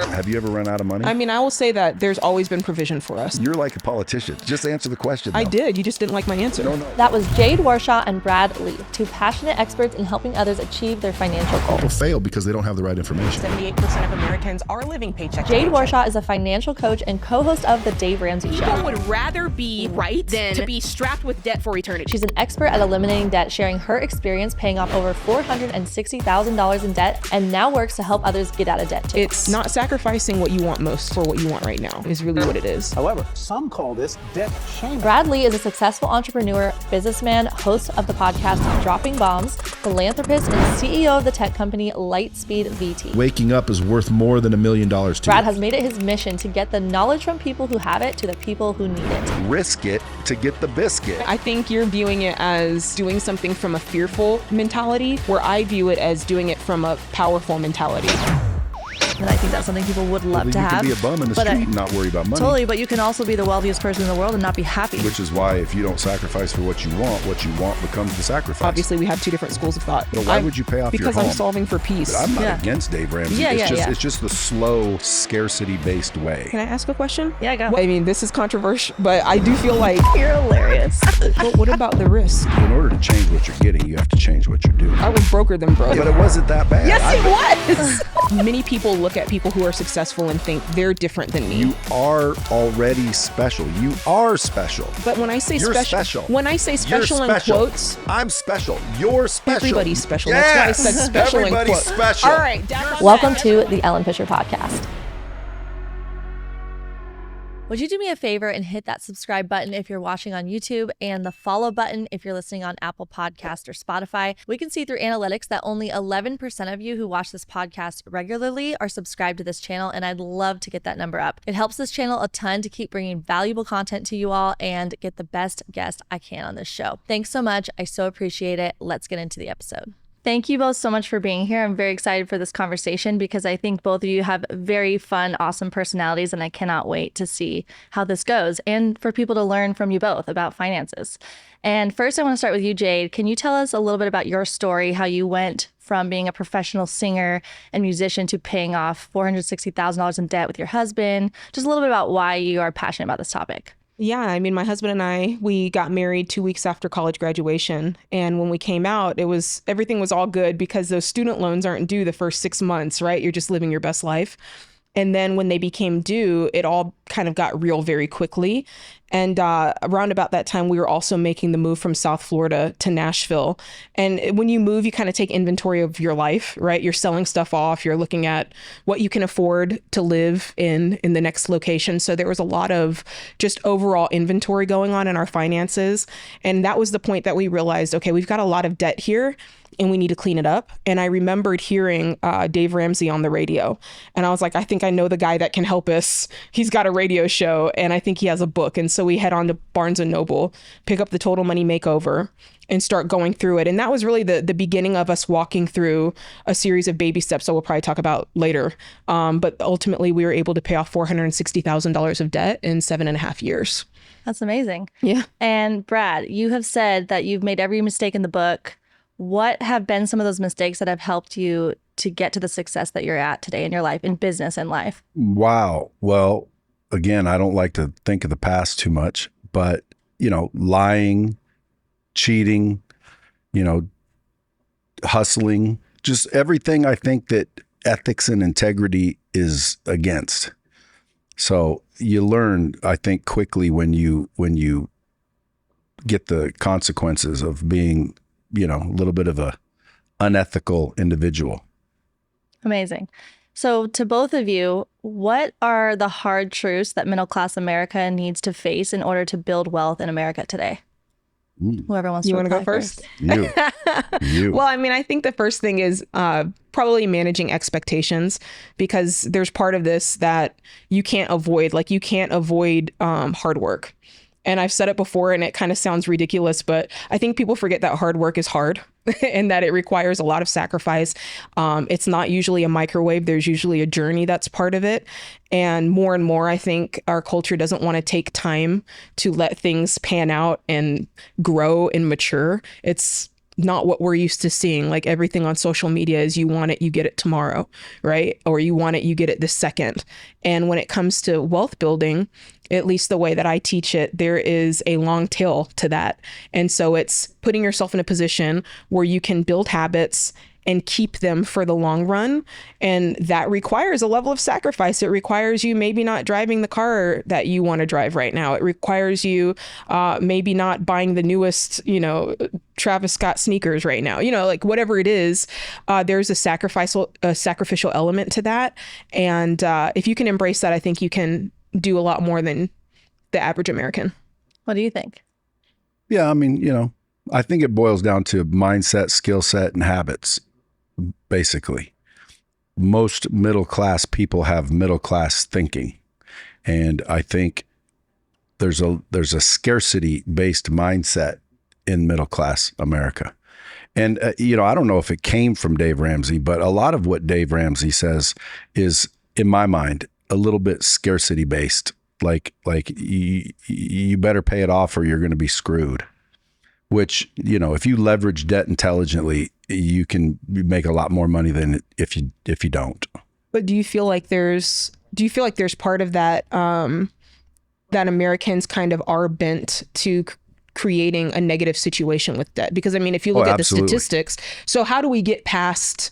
Have you ever run out of money? I mean, I will say that there's always been provision for us. You're like a politician. Just answer the question, though. I did. You just didn't like my answer. No. That was Jade Warshaw and Brad Lee, two passionate experts in helping others achieve their financial goals. People fail because they don't have the right information. 78% of Americans are living paycheck to Jade paycheck. Warshaw is a financial coach and co-host of the Dave Ramsey Show. People would rather be right than to be strapped with debt for eternity. She's an expert at eliminating debt, sharing her experience paying off over $460,000 in debt, and now works to help others get out of debt too. It's not sacrificing what you want most for what you want right now is really what it is. However, some call this debt shaming. Brad Lee is a successful entrepreneur, businessman, host of the podcast Dropping Bombs, philanthropist, and CEO of the tech company Lightspeed VT. Waking up is worth more than $1 million to Brad you. has made it his mission to get the knowledge from people who have it to the people who need it. Risk it to get the biscuit. I think you're viewing it as doing something from a fearful mentality, where I view it as doing it from a powerful mentality. And I think that's something people would love to have. You can be a bum in the street and not worry about money. Totally, but you can also be the wealthiest person in the world and not be happy. Which is why if you don't sacrifice for what you want becomes the sacrifice. Obviously, we have two different schools of thought. But why would you pay off your home? Because I'm solving for peace. But I'm not against Dave Ramsey. It's just the slow, scarcity-based way. Can I ask a question? Yeah, go. I mean, this is controversial, but I do feel like... You're hilarious. But what about the risk? In order to change what you're getting, you have to change what you're doing. I was broker than broke. But it wasn't that bad. Yes, it was! Many people look at people who are successful and think they're different than me. You are already special. You are special. But when I say You're special. When I say special in quotes, I'm special. You're special. Everybody's special. Yes! That's why I said special in Everybody's quotes. special. All right. Welcome to the Ellen Fisher Podcast. Would you do me a favor and hit that subscribe button if you're watching on YouTube and the follow button if you're listening on Apple Podcast or Spotify? We can see through analytics that only 11% of you who watch this podcast regularly are subscribed to this channel, and I'd love to get that number up. It helps this channel a ton to keep bringing valuable content to you all and get the best guest I can on this show. Thanks so much. I so appreciate it. Let's get into the episode. Thank you both so much for being here. I'm very excited for this conversation because I think both of you have very fun, awesome personalities, and I cannot wait to see how this goes and for people to learn from you both about finances. And first, I want to start with you, Jade. Can you tell us a little bit about your story, how you went from being a professional singer and musician to paying off $460,000 in debt with your husband? Just a little bit about why you are passionate about this topic. Yeah, I mean, my husband and I, we got married 2 weeks after college graduation. And when we came out, everything was all good because those student loans aren't due the first 6 months, right? You're just living your best life. And then when they became due, it all kind of got real very quickly. And around about that time, we were also making the move from South Florida to Nashville. And when you move, you kind of take inventory of your life, right? You're selling stuff off. You're looking at what you can afford to live in the next location. So there was a lot of just overall inventory going on in our finances. And that was the point that we realized, okay, we've got a lot of debt here and we need to clean it up. And I remembered hearing Dave Ramsey on the radio. And I was like, I think I know the guy that can help us. He's got a radio show and I think he has a book. And so we head on to Barnes & Noble, pick up the Total Money Makeover and start going through it. And that was really the beginning of us walking through a series of baby steps that we'll probably talk about later. But ultimately, we were able to pay off $460,000 of debt in 7.5 years. That's amazing. Yeah. And Brad, you have said that you've made every mistake in the book. What have been some of those mistakes that have helped you to get to the success that you're at today in your life, in business and life? Wow. Well, again, I don't like to think of the past too much, but, lying, cheating, hustling, just everything I think that ethics and integrity is against. So you learn, I think, quickly when you get the consequences of being a little bit of a unethical individual. Amazing. So to both of you, what are the hard truths that middle-class America needs to face in order to build wealth in America today? Whoever wants to You want to go reply first? You. Well, I mean, I think the first thing is probably managing expectations, because there's part of this that you can't avoid. Like you can't avoid hard work. And I've said it before and it kind of sounds ridiculous, but I think people forget that hard work is hard and that it requires a lot of sacrifice. It's not usually a microwave. There's usually a journey that's part of it. And more, I think our culture doesn't want to take time to let things pan out and grow and mature. It's not what we're used to seeing. Like everything on social media is you want it, you get it tomorrow, right? Or you want it, you get it the second. And when it comes to wealth building, at least the way that I teach it, there is a long tail to that. And so it's putting yourself in a position where you can build habits and keep them for the long run. And that requires a level of sacrifice. It requires you maybe not driving the car that you want to drive right now. It requires you maybe not buying the newest, Travis Scott sneakers right now, like whatever it is, there's a sacrificial element to that. And if you can embrace that, I think you can do a lot more than the average American. What do you think? Yeah, I mean, I think it boils down to mindset, skill set, and habits. Basically, most middle-class people have middle-class thinking. And I think there's a scarcity-based mindset in middle-class America. And, I don't know if it came from Dave Ramsey, but a lot of what Dave Ramsey says is, in my mind, a little bit scarcity-based. Like you better pay it off or you're going to be screwed. Which, if you leverage debt intelligently, you can make a lot more money than if you don't. But do you feel like there's part of that that Americans kind of are bent to creating a negative situation with debt? Because I mean, if you look at absolutely. the statistics, so how do we get past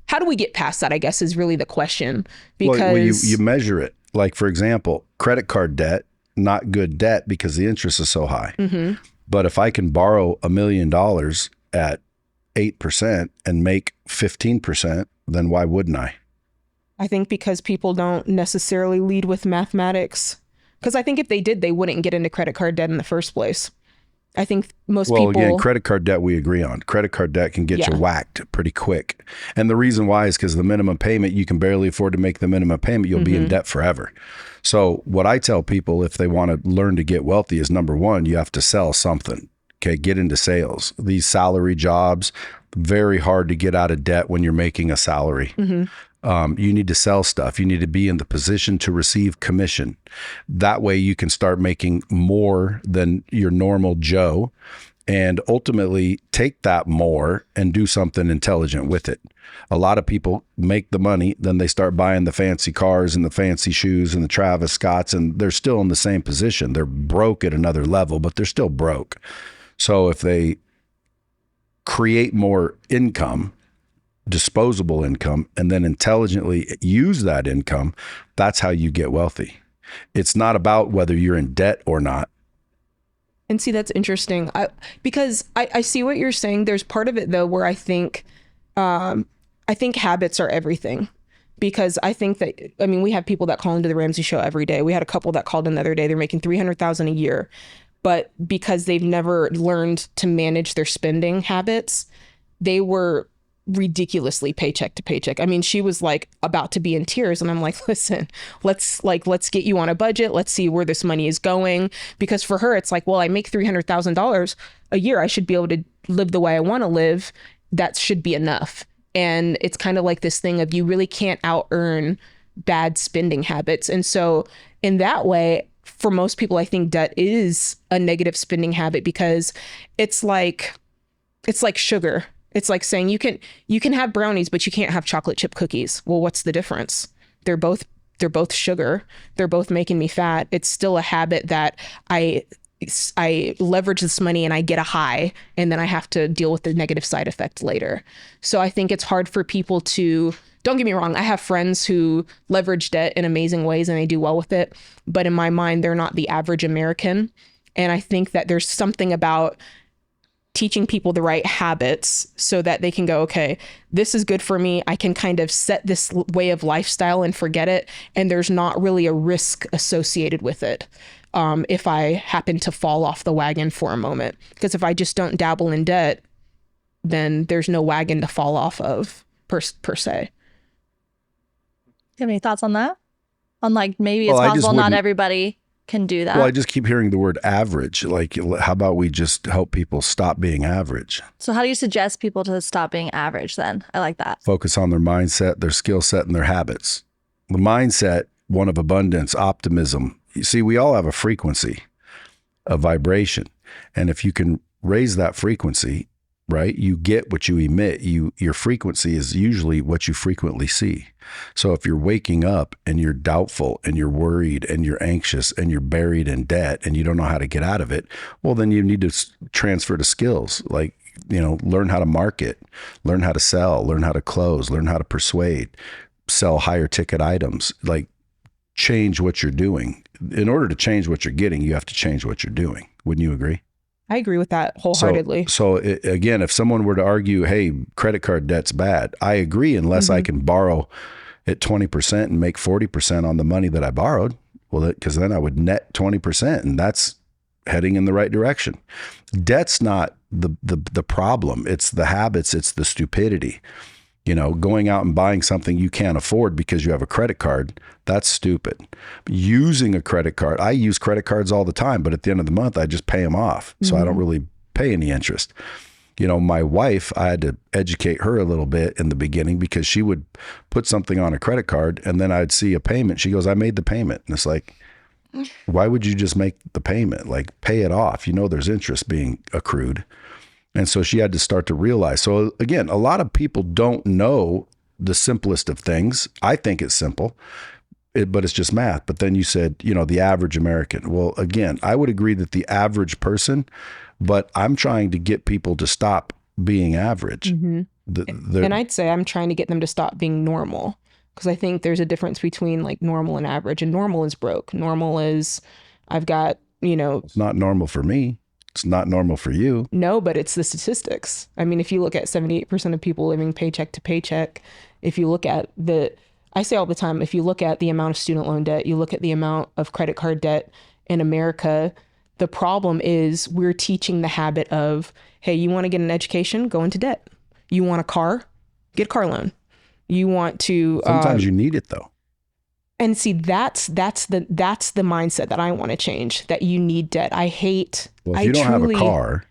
that, I guess, is really the question. Because you measure it. Like, for example, credit card debt, not good debt because the interest is so high. Mm-hmm. But if I can borrow $1 million at 8% and make 15%, then why wouldn't I? I think because people don't necessarily lead with mathematics. Because I think if they did, they wouldn't get into credit card debt in the first place. I think most people... Well, again, credit card debt we agree on. Credit card debt can get you whacked pretty quick. And the reason why is because the minimum payment, you can barely afford to make the minimum payment. You'll be in debt forever. So what I tell people if they want to learn to get wealthy is, number one, you have to sell something. Okay, get into sales. These salary jobs, very hard to get out of debt when you're making a salary. You need to sell stuff. You need to be in the position to receive commission. That way you can start making more than your normal Joe and ultimately take that more and do something intelligent with it. A lot of people make the money, then they start buying the fancy cars and the fancy shoes and the Travis Scotts, and they're still in the same position. They're broke at another level, but they're still broke. So if they create more income, disposable income, and then intelligently use that income, that's how you get wealthy. It's not about whether you're in debt or not. And see, that's interesting. Because I see what you're saying. There's part of it though where I think habits are everything. Because I think that, we have people that call into the Ramsey Show every day. We had a couple that called in the other day. They're making $300,000 a year, but because they've never learned to manage their spending habits, they were ridiculously paycheck to paycheck. She was like about to be in tears, and I'm like, listen, let's get you on a budget. Let's see where this money is going. Because for her, it's like, well, I make $300,000 a year. I should be able to live the way I want to live. That should be enough. And it's kind of like this thing of you really can't out earn bad spending habits. And so in that way, for most people, I think debt is a negative spending habit because it's like sugar. It's like saying you can have brownies, but you can't have chocolate chip cookies. Well, what's the difference? They're both sugar. They're both making me fat. It's still a habit that I leverage this money and I get a high, and then I have to deal with the negative side effects later. So I think it's hard for people to, don't get me wrong, I have friends who leverage debt in amazing ways and they do well with it. But in my mind, they're not the average American. And I think that there's something about teaching people the right habits so that they can go, okay, this is good for me. I can kind of set this way of lifestyle and forget it. And there's not really a risk associated with it. If I happen to fall off the wagon for a moment, because if I just don't dabble in debt, then there's no wagon to fall off of per se. Do you have any thoughts on that? On like, maybe it's possible not everybody can do that. Well, I just keep hearing the word average. Like, how about we just help people stop being average? So how do you suggest people to stop being average then? I like that. Focus on their mindset, their skill set, and their habits. The mindset, one of abundance, optimism. You see, we all have a frequency, a vibration. And if you can raise that frequency, right? You get what you emit. Your frequency is usually what you frequently see. So if you're waking up and you're doubtful and you're worried and you're anxious and you're buried in debt and you don't know how to get out of it, well, then you need to transfer to skills like, learn how to market, learn how to sell, learn how to close, learn how to persuade, sell higher ticket items, like change what you're doing. In order to change what you're getting, you have to change what you're doing. Wouldn't you agree? I agree with that wholeheartedly. So again, if someone were to argue, hey, credit card debt's bad, I agree unless I can borrow at 20% and make 40% on the money that I borrowed. Well, because then I would net 20% and that's heading in the right direction. Debt's not the problem. It's the habits. It's the stupidity. Going out and buying something you can't afford because you have a credit card, that's stupid. Using a credit card, I use credit cards all the time, but at the end of the month, I just pay them off. So I don't really pay any interest. My wife, I had to educate her a little bit in the beginning because she would put something on a credit card and then I'd see a payment. She goes, I made the payment. And it's like, why would you just make the payment? Like, pay it off. There's interest being accrued. And so she had to start to realize. So again, a lot of people don't know the simplest of things. I think it's simple, but it's just math. But then you said, the average American. Well, again, I would agree that the average person, but I'm trying to get people to stop being average. And I'd say I'm trying to get them to stop being normal, because I think there's a difference between like normal and average. And normal is broke. Normal is I've got, It's not normal for me. It's not normal for you. No, but it's the statistics. I mean, if you look at 78% of people living paycheck to paycheck, if you look at I say all the time, if you look at the amount of student loan debt, you look at the amount of credit card debt in America, the problem is we're teaching the habit of, hey, you want to get an education, go into debt. You want a car, get a car loan. You want to... Sometimes you need it though. And see, that's the mindset that I want to change, that you need debt. I hate... Well, if you don't have a car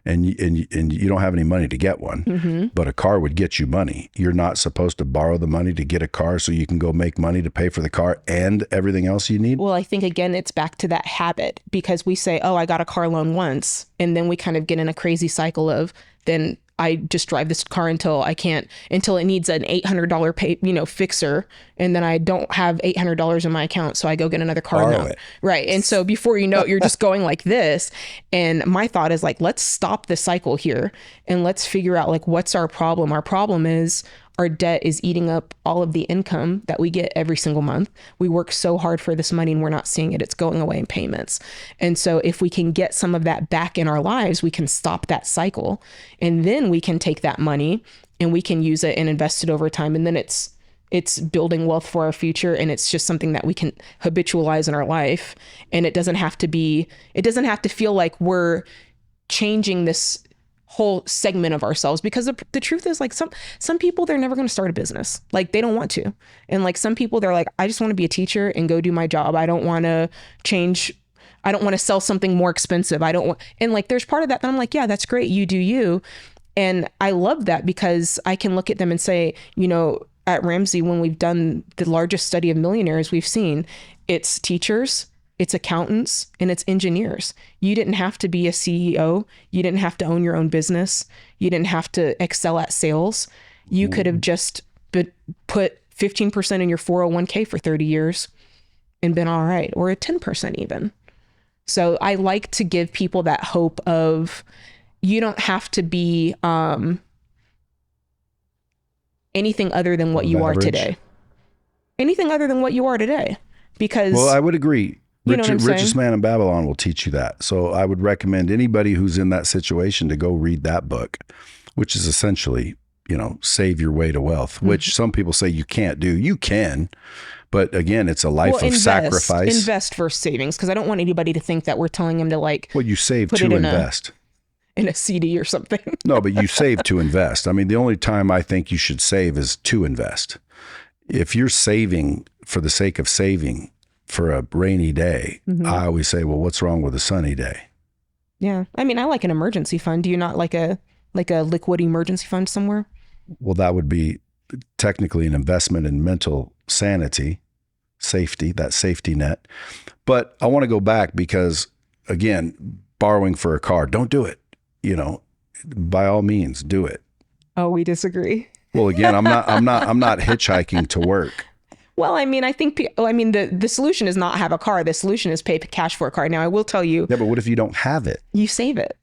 and you don't have any money to get one, but a car would get you money, you're not supposed to borrow the money to get a car so you can go make money to pay for the car and everything else you need? Well, I think, again, it's back to that habit, because we say, oh, I got a car loan once. And then we kind of get in a crazy cycle of, then I just drive this car until it needs an $800 fixer. And then I don't have $800 in my account. So I go get another car loan. Right. And so before you know it, you're just going like this. And my thought is like, let's stop the cycle here and let's figure out like, what's our problem? Our problem is our debt is eating up all of the income that we get every single month. We work so hard for this money and we're not seeing it. It's going away in payments. And so if we can get some of that back in our lives, we can stop that cycle. And then we can take that money and we can use it and invest it over time. And then it's building wealth for our future. And it's just something that we can habitualize in our life. And it doesn't have to feel like we're changing this whole segment of ourselves, because the truth is like some people, they're never going to start a business. Like they don't want to. And like some people, they're like, I just want to be a teacher and go do my job. I don't want to change. I don't want to sell something more expensive. And like, there's part of that I'm like, yeah, that's great. You do you. And I love that because I can look at them and say, at Ramsey, when we've done the largest study of millionaires we've seen, it's teachers, it's accountants, and it's engineers. You didn't have to be a CEO. You didn't have to own your own business. You didn't have to excel at sales. You could have just put 15% in your 401k for 30 years and been all right, or a 10% even. So I like to give people that hope of, you don't have to be anything other than what you are today. Anything other than what you are today. Because... Well, I would agree. Richest Man in Babylon will teach you that. So I would recommend anybody who's in that situation to go read that book, which is essentially, Save Your Way to Wealth, which some people say you can't do. You can, but again, it's a life of sacrifice. Invest versus savings, because I don't want anybody to think that we're telling them to like... Well, you save to invest. In a CD or something. No, but you save to invest. I mean, the only time I think you should save is to invest. If you're saving for the sake of saving for a rainy day, I always say, well, what's wrong with a sunny day? Yeah. I mean, I like an emergency fund. Do you not like a liquid emergency fund somewhere? Well, that would be technically an investment in mental sanity, safety, that safety net. But I want to go back because, again, borrowing for a car, don't do it. by all means, do it. Oh, we disagree. Well, again, I'm not hitchhiking to work. Well, I mean, I think, the solution is not have a car. The solution is pay cash for a car. Now, I will tell you. Yeah, but what if you don't have it? You save it.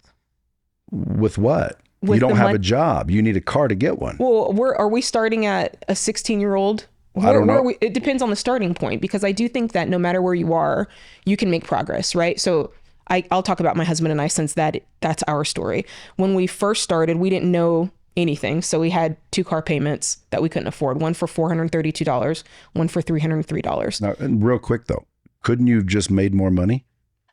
With what? With you don't have a job. You need a car to get one. Well, are we starting at a 16-year-old? I don't know. It depends on the starting point, because I do think that no matter where you are, you can make progress, right? So I'll talk about my husband and I, since that's our story. When we first started, we didn't know anything. So we had 2 car payments that we couldn't afford. One for $432, one for $303. Now, and real quick though, couldn't you have just made more money?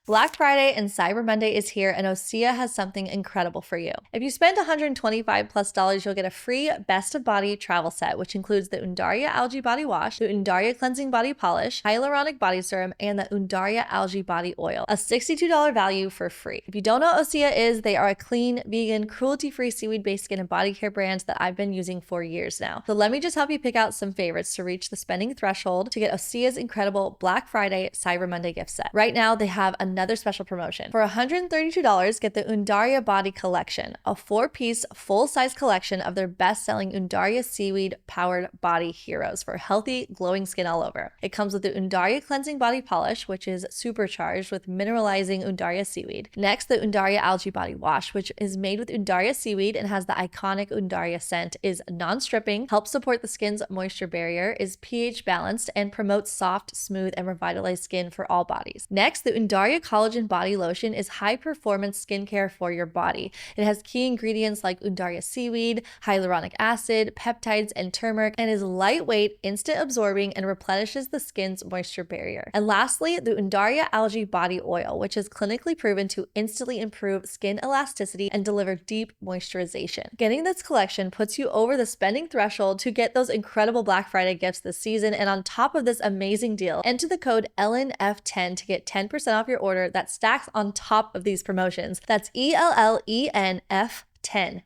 Black Friday and Cyber Monday is here, and Osea has something incredible for you. If you spend $125+, you'll get a free Best of Body travel set, which includes the Undaria Algae Body Wash, the Undaria Cleansing Body Polish, Hyaluronic Body Serum, and the Undaria Algae Body Oil. A $62 value for free. If you don't know what Osea is, they are a clean, vegan, cruelty-free seaweed-based skin and body care brand that I've been using for years now. So let me just help you pick out some favorites to reach the spending threshold to get Osea's incredible Black Friday Cyber Monday gift set. Right now, they have another special promotion. For $132, get the Undaria Body Collection, a 4-piece full-size collection of their best-selling Undaria seaweed-powered body heroes for healthy, glowing skin all over. It comes with the Undaria Cleansing Body Polish, which is supercharged with mineralizing Undaria seaweed. Next, the Undaria Algae Body Wash, which is made with Undaria seaweed and has the iconic Undaria scent, is non-stripping, helps support the skin's moisture barrier, is pH balanced, and promotes soft, smooth, and revitalized skin for all bodies. Next, the Undaria Collagen Body Lotion is high-performance skincare for your body. It has key ingredients like Undaria seaweed, hyaluronic acid, peptides, and turmeric, and is lightweight, instant absorbing, and replenishes the skin's moisture barrier. And lastly, the Undaria Algae Body Oil, which is clinically proven to instantly improve skin elasticity and deliver deep moisturization. Getting this collection puts you over the spending threshold to get those incredible Black Friday gifts this season, and on top of this amazing deal, enter the code ELLENF10 to get 10% off your order that stacks on top of these promotions. That's ELLENF10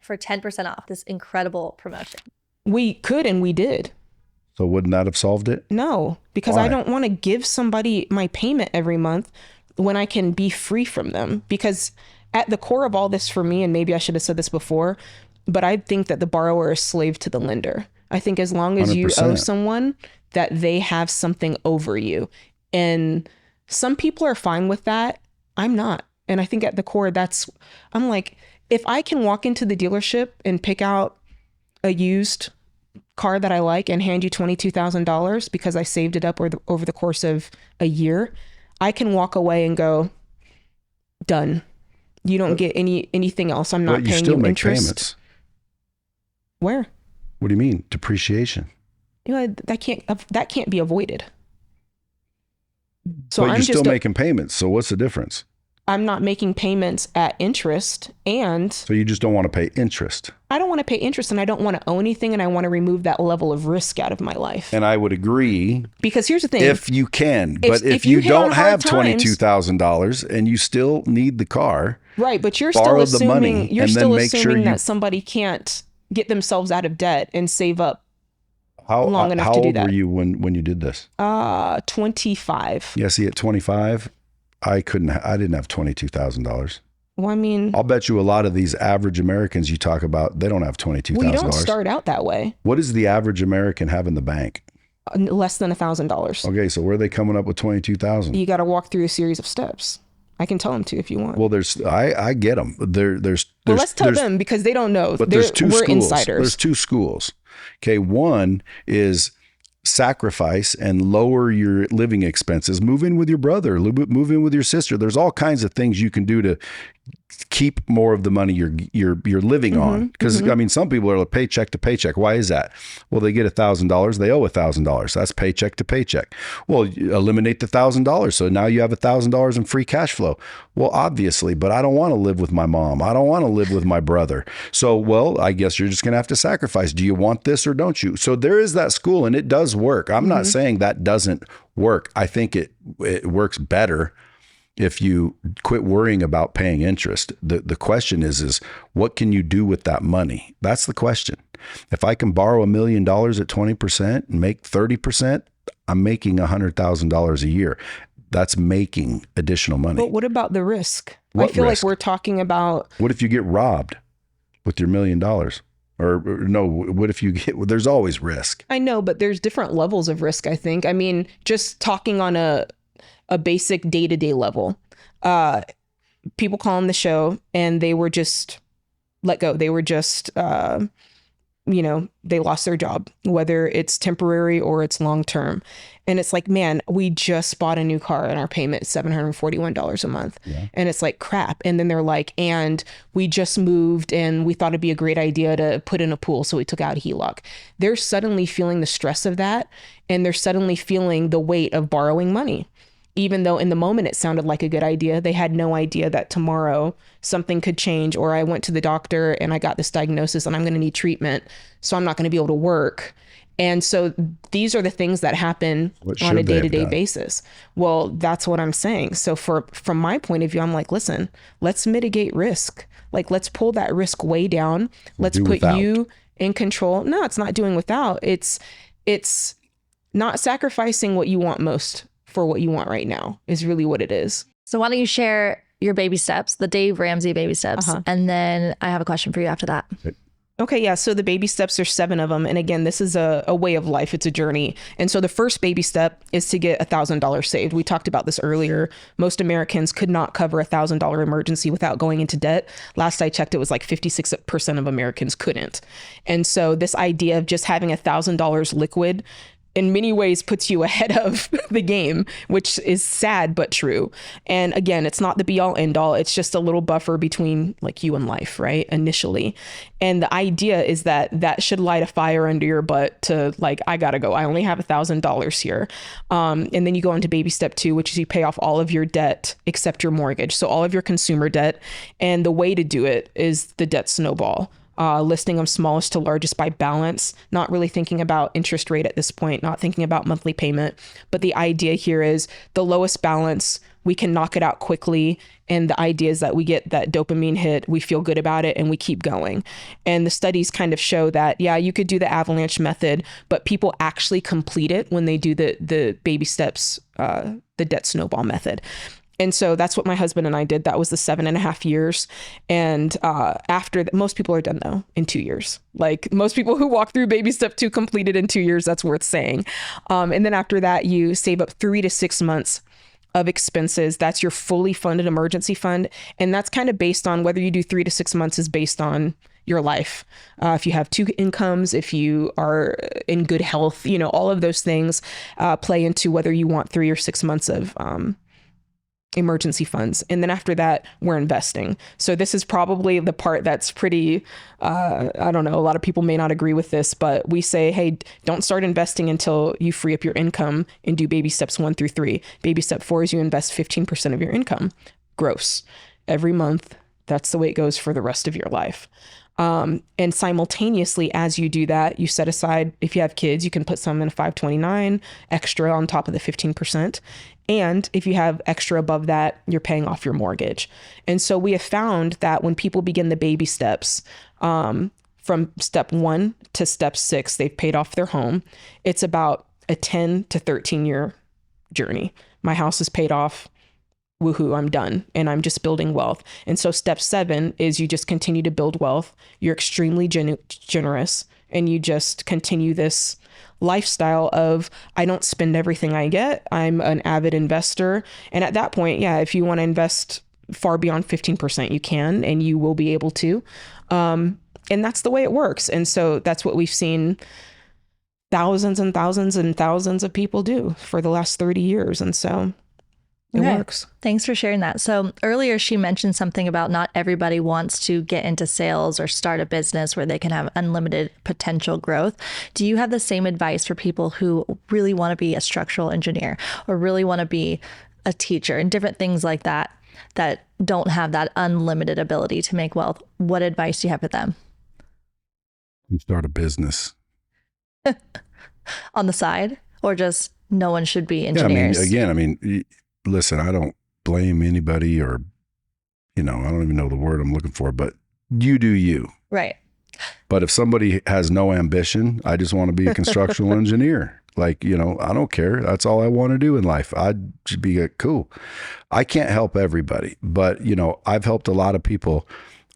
for 10% off this incredible promotion. We could, and we did. So wouldn't that have solved it? No, because Why? I don't want to give somebody my payment every month when I can be free from them. Because at the core of all this for me, and maybe I should have said this before, but I think that the borrower is slave to the lender. I think as long as 100%. You owe someone, that they have something over you. And some people are fine with that. I'm not. And I think at the core, I'm like, if I can walk into the dealership and pick out a used car that I like and hand you $22,000 because I saved it up over the course of a year, I can walk away and go, done. You don't get anything else. I'm not paying you interest. But you still make payments. Where? What do you mean? Depreciation. You know, that can't be avoided. So but you're still making payments. So what's the difference? I'm not making payments at interest, and so you just don't want to pay interest. I don't want to pay interest, and I don't want to owe anything, and I want to remove that level of risk out of my life. And I would agree. Because here's the thing: if you can, but if you don't have $22,000 and you still need the car, right? But you're still assuming that somebody can't get themselves out of debt and save up. Long enough to do that. How old were you when you did this? 25. Yeah, see, at 25, I didn't have $22,000. Well, I mean, I'll bet you a lot of these average Americans you talk about, they don't have $22,000. Well, you don't start out that way. What does the average American have in the bank? Less than $1,000. Okay, so where are they coming up with $22,000? You got to walk through a series of steps. I can tell them to if you want. Well, I get them. Let's tell them because they don't know. But there's two we're schools. Insiders. There's 2 schools. Okay, one is sacrifice and lower your living expenses. Move in with your brother, move in with your sister. There's all kinds of things you can do to keep more of the money you're living on. Because I mean, some people are paycheck to paycheck. Why is that? Well, they get $1,000, they owe $1,000. That's paycheck to paycheck. Well, you eliminate the $1,000, so now you have $1,000 in free cash flow. Well, obviously, but I don't want to live with my mom. I don't want to live with my brother. So, well, I guess you're just going to have to sacrifice. Do you want this or don't you? So there is that school, and it does work. I'm not saying that doesn't work. I think it works better if you quit worrying about paying interest. The question is what can you do with that money? That's the question. If I can borrow $1 million at 20% and make 30%, I'm making $100,000 a year. That's making additional money. But what about the risk? I feel like we're talking about. What if you get robbed? with your $1 million? Or no, what if you get, there's always risk. I know, but there's different levels of risk, I think. I mean, just talking on a basic day-to-day level, people call on the show and they were just let go. They were just, they lost their job, whether it's temporary or it's long-term. And it's like, man, we just bought a new car and our payment is $741 a month. Yeah. And it's like, crap. And then they're like, and we just moved and we thought it'd be a great idea to put in a pool. So we took out a HELOC. They're suddenly feeling the stress of that. And they're suddenly feeling the weight of borrowing money. Even though in the moment it sounded like a good idea, they had no idea that tomorrow something could change, or I went to the doctor and I got this diagnosis and I'm going to need treatment, so I'm not going to be able to work. And so these are the things that happen on a day-to-day basis. Well, that's what I'm saying. So from my point of view, I'm like, listen, let's mitigate risk. Like, let's pull that risk way down. Let's put you in control. No, it's not doing without. It's not sacrificing what you want most for what you want right now is really what it is. So why don't you share your baby steps, the Dave Ramsey baby steps, and then I have a question for you after that. Okay, yeah. So the baby steps, there's 7 of them. And again, this is a way of life. It's a journey. And so the first baby step is to get $1,000 saved. We talked about this earlier. Most Americans could not cover $1,000 emergency without going into debt. Last I checked, it was like 56% of Americans couldn't. And so this idea of just having $1,000 liquid in many ways puts you ahead of the game, which is sad but true. And again, it's not the be all end all. It's just a little buffer between like you and life, right? Initially. And the idea is that should light a fire under your butt to like, I gotta go. I only have $1,000 here. And then you go into baby step 2, which is you pay off all of your debt except your mortgage. So all of your consumer debt. And the way to do it is the debt snowball. Listing them smallest to largest by balance, not really thinking about interest rate at this point, not thinking about monthly payment. But the idea here is the lowest balance, we can knock it out quickly. And the idea is that we get that dopamine hit, we feel good about it, and we keep going. And the studies kind of show that, yeah, you could do the avalanche method, but people actually complete it when they do the baby steps, the debt snowball method. And so that's what my husband and I did. That was the 7.5 years. And after that, most people are done though in 2 years. Like most people who walk through baby step 2 completed in 2 years. That's worth saying. And then after that, you save up 3 to 6 months of expenses. That's your fully funded emergency fund. And that's kind of based on whether you do 3 to 6 months is based on your life. If you have 2 incomes, if you are in good health, all of those things play into whether you want 3 or 6 months of emergency funds. And then after that, we're investing. So this is probably the part that's pretty, I don't know, a lot of people may not agree with this, but we say, hey, don't start investing until you free up your income and do baby steps 1 through 3. Baby step 4 is you invest 15% of your income gross every month. That's the way it goes for the rest of your life. And simultaneously, as you do that, you set aside, if you have kids, you can put some in a 529 extra on top of the 15%. And if you have extra above that, you're paying off your mortgage. And so we have found that when people begin the baby steps, from step 1 to step 6, they've paid off their home. It's about a 10 to 13 year journey. My house is paid off. Woohoo, I'm done. And I'm just building wealth. And so step 7 is you just continue to build wealth. You're extremely generous and you just continue this lifestyle of, I don't spend everything I get. I'm an avid investor. And at that point, yeah, if you want to invest far beyond 15%, you can, and you will be able to. And that's the way it works. And so that's what we've seen thousands and thousands and thousands of people do for the last 30 years. And so it works. Thanks for sharing that. So earlier she mentioned something about not everybody wants to get into sales or start a business where they can have unlimited potential growth. Do you have the same advice for people who really want to be a structural engineer or really want to be a teacher and different things like that, that don't have that unlimited ability to make wealth? What advice do you have for them? You start a business. On the side, or just no one should be engineers? Yeah, I mean, listen, I don't blame anybody or, I don't even know the word I'm looking for, but you do you. Right. But if somebody has no ambition, I just want to be a constructional engineer. Like, I don't care. That's all I want to do in life. I'd just be cool. I can't help everybody, but, I've helped a lot of people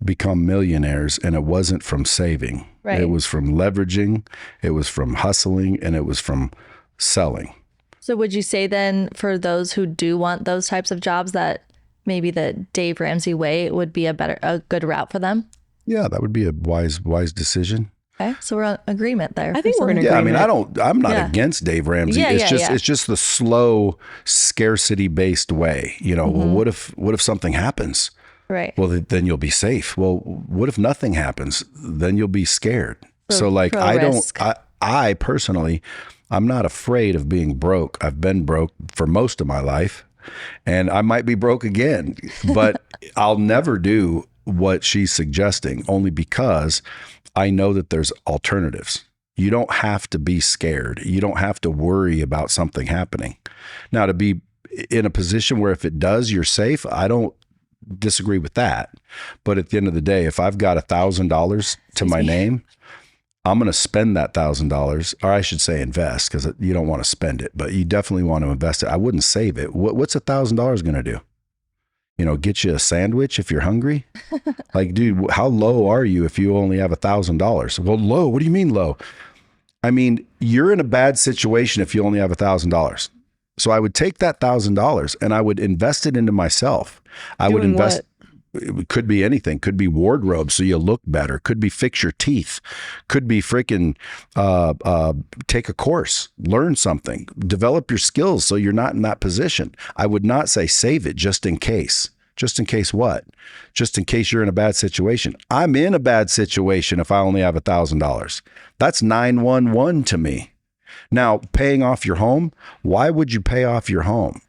become millionaires, and it wasn't from saving. Right. It was from leveraging, it was from hustling, and it was from selling. So would you say then for those who do want those types of jobs that maybe the Dave Ramsey way would be a good route for them? Yeah, that would be a wise decision. Okay, so we're on agreement there. I think we're in Yeah, I agreement. mean, I'm not Yeah. against Dave Ramsey. Yeah, It's just the slow, scarcity-based way. You know, well, what if something happens? Right. Well, then you'll be safe. Well, what if nothing happens? Then you'll be scared. So like, pro risk. I personally, I'm not afraid of being broke. I've been broke for most of my life, and I might be broke again, but I'll never do what she's suggesting, only because I know that there's alternatives. You don't have to be scared. You don't have to worry about something happening. Now, to be in a position where if it does, you're safe, I don't disagree with that. But at the end of the day, if I've got $1,000 to my name, I'm going to spend that $1,000, or I should say invest, because you don't want to spend it, but you definitely want to invest it. I wouldn't save it. What's $1,000 going to do? You know, get you a sandwich if you're hungry? Like, dude, how low are you if you only have $1,000? Well, low. What do you mean low? I mean, you're in a bad situation if you only have $1,000. So I would take that $1,000 and I would invest it into myself. I would Doing invest. what? It could be anything. Could be wardrobe so you look better. Could be fix your teeth. Could be freaking take a course, learn something, develop your skills so you're not in that position. I would not say save it just in case. Just in case what? Just in case you're in a bad situation. I'm in a bad situation if I only have $1,000. That's 911 to me. Now, paying off your home, why would you pay off your home?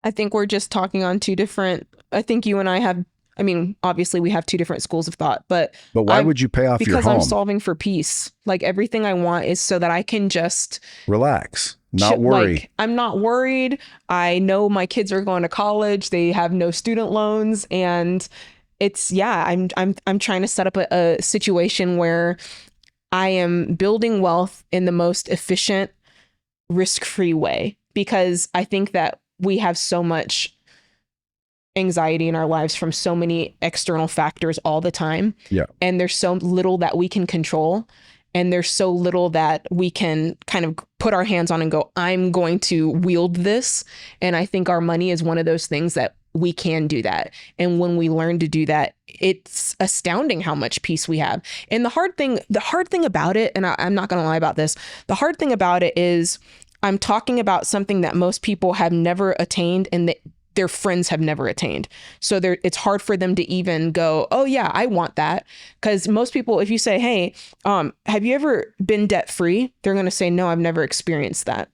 I think we're just talking on two different, I think you and I have, I mean, obviously we have two different schools of thought, but why would you pay off your home? Because I'm solving for peace. Like everything I want is so that I can just relax, not worry. Like, I'm not worried. I know my kids are going to college. They have no student loans, and it's I'm trying to set up a situation where I am building wealth in the most efficient, risk-free way, because I think that we have so much anxiety in our lives from so many external factors all the time. Yeah. And there's so little that we can control. And there's so little that we can kind of put our hands on and go, I'm going to wield this. And I think our money is one of those things that we can do that. And when we learn to do that, it's astounding how much peace we have. And the hard thing about it, and I'm not going to lie about this, the hard thing about it is I'm talking about something that most people have never attained and that their friends have never attained. So it's hard for them to even go, oh yeah, I want that. Because most people, if you say, hey, have you ever been debt free? They're going to say, no, I've never experienced that.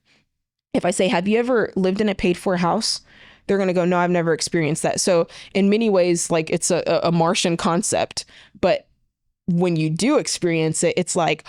If I say, have you ever lived in a paid for house? They're going to go, no, I've never experienced that. So in many ways, like it's a Martian concept, but when you do experience it, it's like,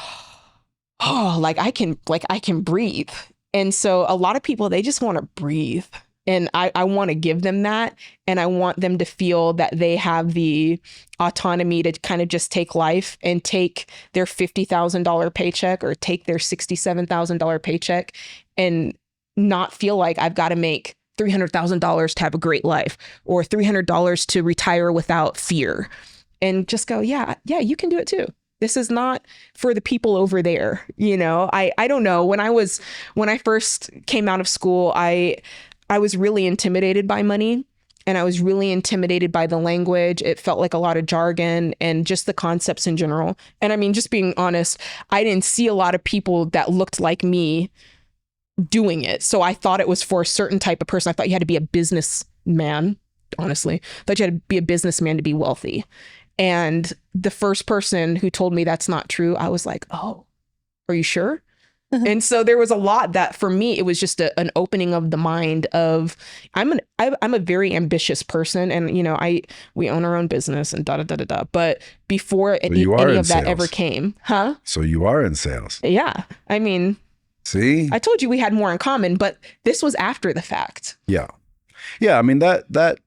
oh, like I can breathe. And so a lot of people, they just want to breathe. And I want to give them that. And I want them to feel that they have the autonomy to kind of just take life and take their $50,000 paycheck or take their $67,000 paycheck and not feel like I've got to make $300,000 to have a great life or $300 to retire without fear, and just go, yeah, you can do it too. This is not for the people over there. You know, I don't know. When I first came out of school, I was really intimidated by money, and I was really intimidated by the language. It felt like a lot of jargon and just the concepts in general. And I mean, just being honest, I didn't see a lot of people that looked like me doing it. So I thought it was for a certain type of person. I thought you had to be a businessman, honestly. I thought you had to be a businessman to be wealthy. And the first person who told me that's not true, I was like, oh, are you sure? And so there was a lot that for me, it was just an opening of the mind of I'm a very ambitious person, and you know, we own our own business and da da da da da. But before any of that ever came, So you are in sales. Yeah, I mean, see, I told you we had more in common, but this was after the fact. Yeah. I mean that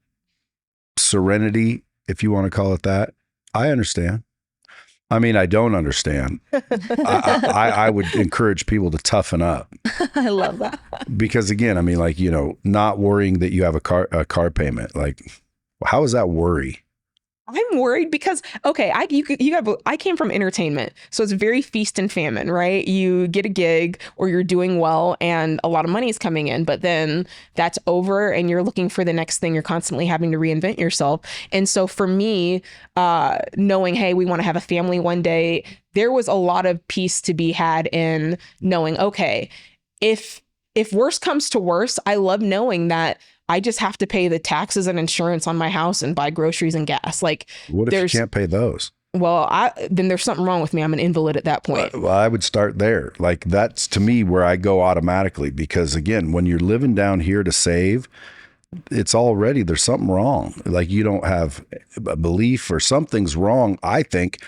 serenity, if you want to call it that, I understand. I mean, I don't understand. I would encourage people to toughen up. I love that. Because again, I mean, like, you know, not worrying that you have a car payment. Like, how is that worry? I'm worried because, okay, I came from entertainment. So it's very feast and famine, right? You get a gig or you're doing well and a lot of money is coming in, but then that's over and you're looking for the next thing. You're constantly having to reinvent yourself. And so for me, knowing, hey, we want to have a family one day, there was a lot of peace to be had in knowing, okay, if worse comes to worse, I love knowing that I just have to pay the taxes and insurance on my house and buy groceries and gas. Like, what if you can't pay those? Well, then there's something wrong with me. I'm an invalid at that point. Well, I would start there. Like, that's to me where I go automatically, because again, when you're living down here to save, it's already, there's something wrong. Like, you don't have a belief or something's wrong, I think,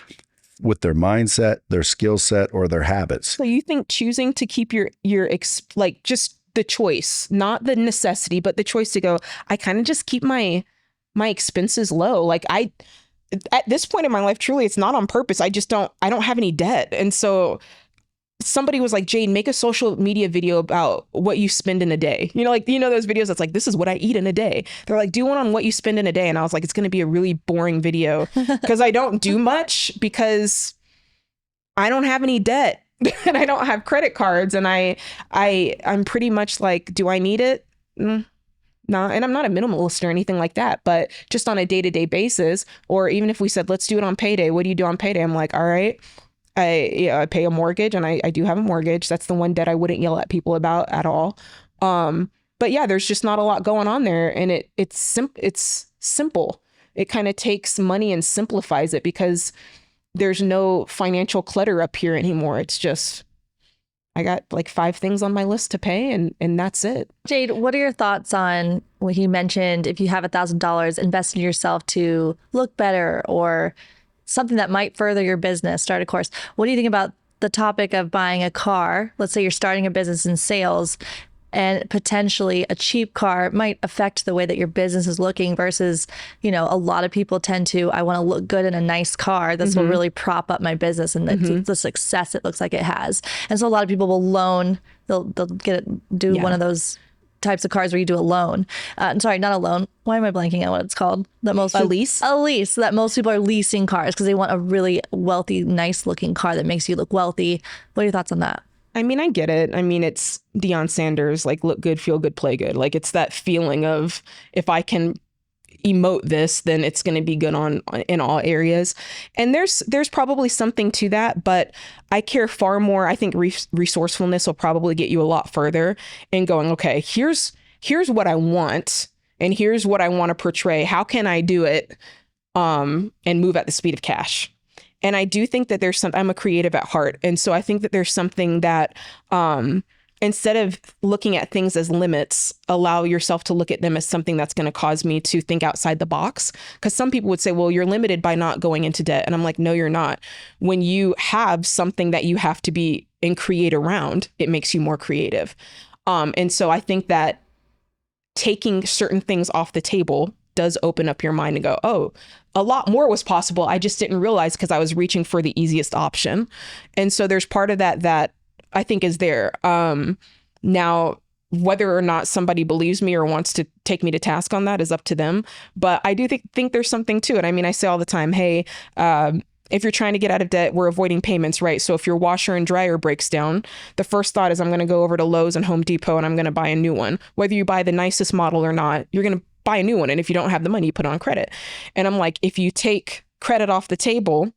with their mindset, their skill set, or their habits. So you think choosing to keep your just the choice, not the necessity, but the choice to go, I kind of just keep my expenses low. Like, at this point in my life, truly, it's not on purpose. I don't have any debt. And so somebody was like, Jade, make a social media video about what you spend in a day. Those videos that's like, this is what I eat in a day. They're like, do one on what you spend in a day. And I was like, it's going to be a really boring video because I don't do much, because I don't have any debt. And I don't have credit cards, and I'm pretty much like, do I need it? No. And I'm not a minimalist or anything like that, but just on a day-to-day basis, or even if we said, let's do it on payday, what do you do on payday? I'm like, all right, I pay a mortgage, and I do have a mortgage. That's the one debt I wouldn't yell at people about at all. But yeah, there's just not a lot going on there, and it's simple. It kind of takes money and simplifies it, because there's no financial clutter up here anymore. It's just, I got like 5 things on my list to pay, and that's it. Jade, what are your thoughts on what you mentioned? If you have $1,000, invest in yourself to look better, or something that might further your business, start a course. What do you think about the topic of buying a car? Let's say you're starting a business in sales, and potentially a cheap car might affect the way that your business is looking versus, a lot of people tend to, I want to look good in a nice car. This will really prop up my business and the success it looks like it has. And so a lot of people will loan, they'll do one of those types of cars where you do a loan. Sorry, not a loan. Why am I blanking on what it's called? A lease? A lease. That most people are leasing cars because they want a really wealthy, nice looking car that makes you look wealthy. What are your thoughts on that? I mean, I get it. I mean, it's Deion Sanders, like, look good, feel good, play good. Like, it's that feeling of, if I can emote this, then it's going to be good in all areas. And there's probably something to that, but I care far more. I think resourcefulness will probably get you a lot further in going, okay, here's what I want, and here's what I want to portray. How can I do it and move at the speed of cash? And I do think that I'm a creative at heart. And so I think that there's something that, instead of looking at things as limits, allow yourself to look at them as something that's going to cause me to think outside the box. Because some people would say, well, you're limited by not going into debt. And I'm like, no, you're not. When you have something that you have to be and create around, it makes you more creative. And so I think that taking certain things off the table does open up your mind and go, oh, a lot more was possible. I just didn't realize because I was reaching for the easiest option. And so there's part of that I think is there. Now, whether or not somebody believes me or wants to take me to task on that is up to them. But I do think there's something to it. I mean, I say all the time, hey, if you're trying to get out of debt, we're avoiding payments, right? So if your washer and dryer breaks down, the first thought is I'm going to go over to Lowe's and Home Depot and I'm going to buy a new one. Whether you buy the nicest model or not, you're going to buy a new one. And if you don't have the money, you put it on credit. And I'm like, if you take credit off the table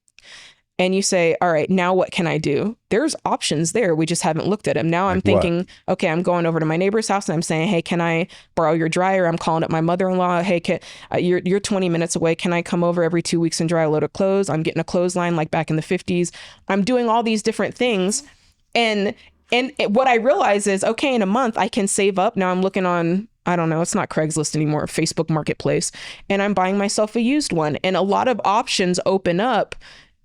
and you say, all right, now what can I do? There's options there. We just haven't looked at them. Now I'm thinking, okay, I'm going over to my neighbor's house and I'm saying, hey, can I borrow your dryer? I'm calling up my mother-in-law. Hey, you're 20 minutes away. Can I come over every 2 weeks and dry a load of clothes? I'm getting a clothesline like back in the 50s. I'm doing all these different things. And what I realize is, okay, in a month I can save up. Now I'm looking on, I don't know, it's not Craigslist anymore, Facebook Marketplace, and I'm buying myself a used one. And a lot of options open up,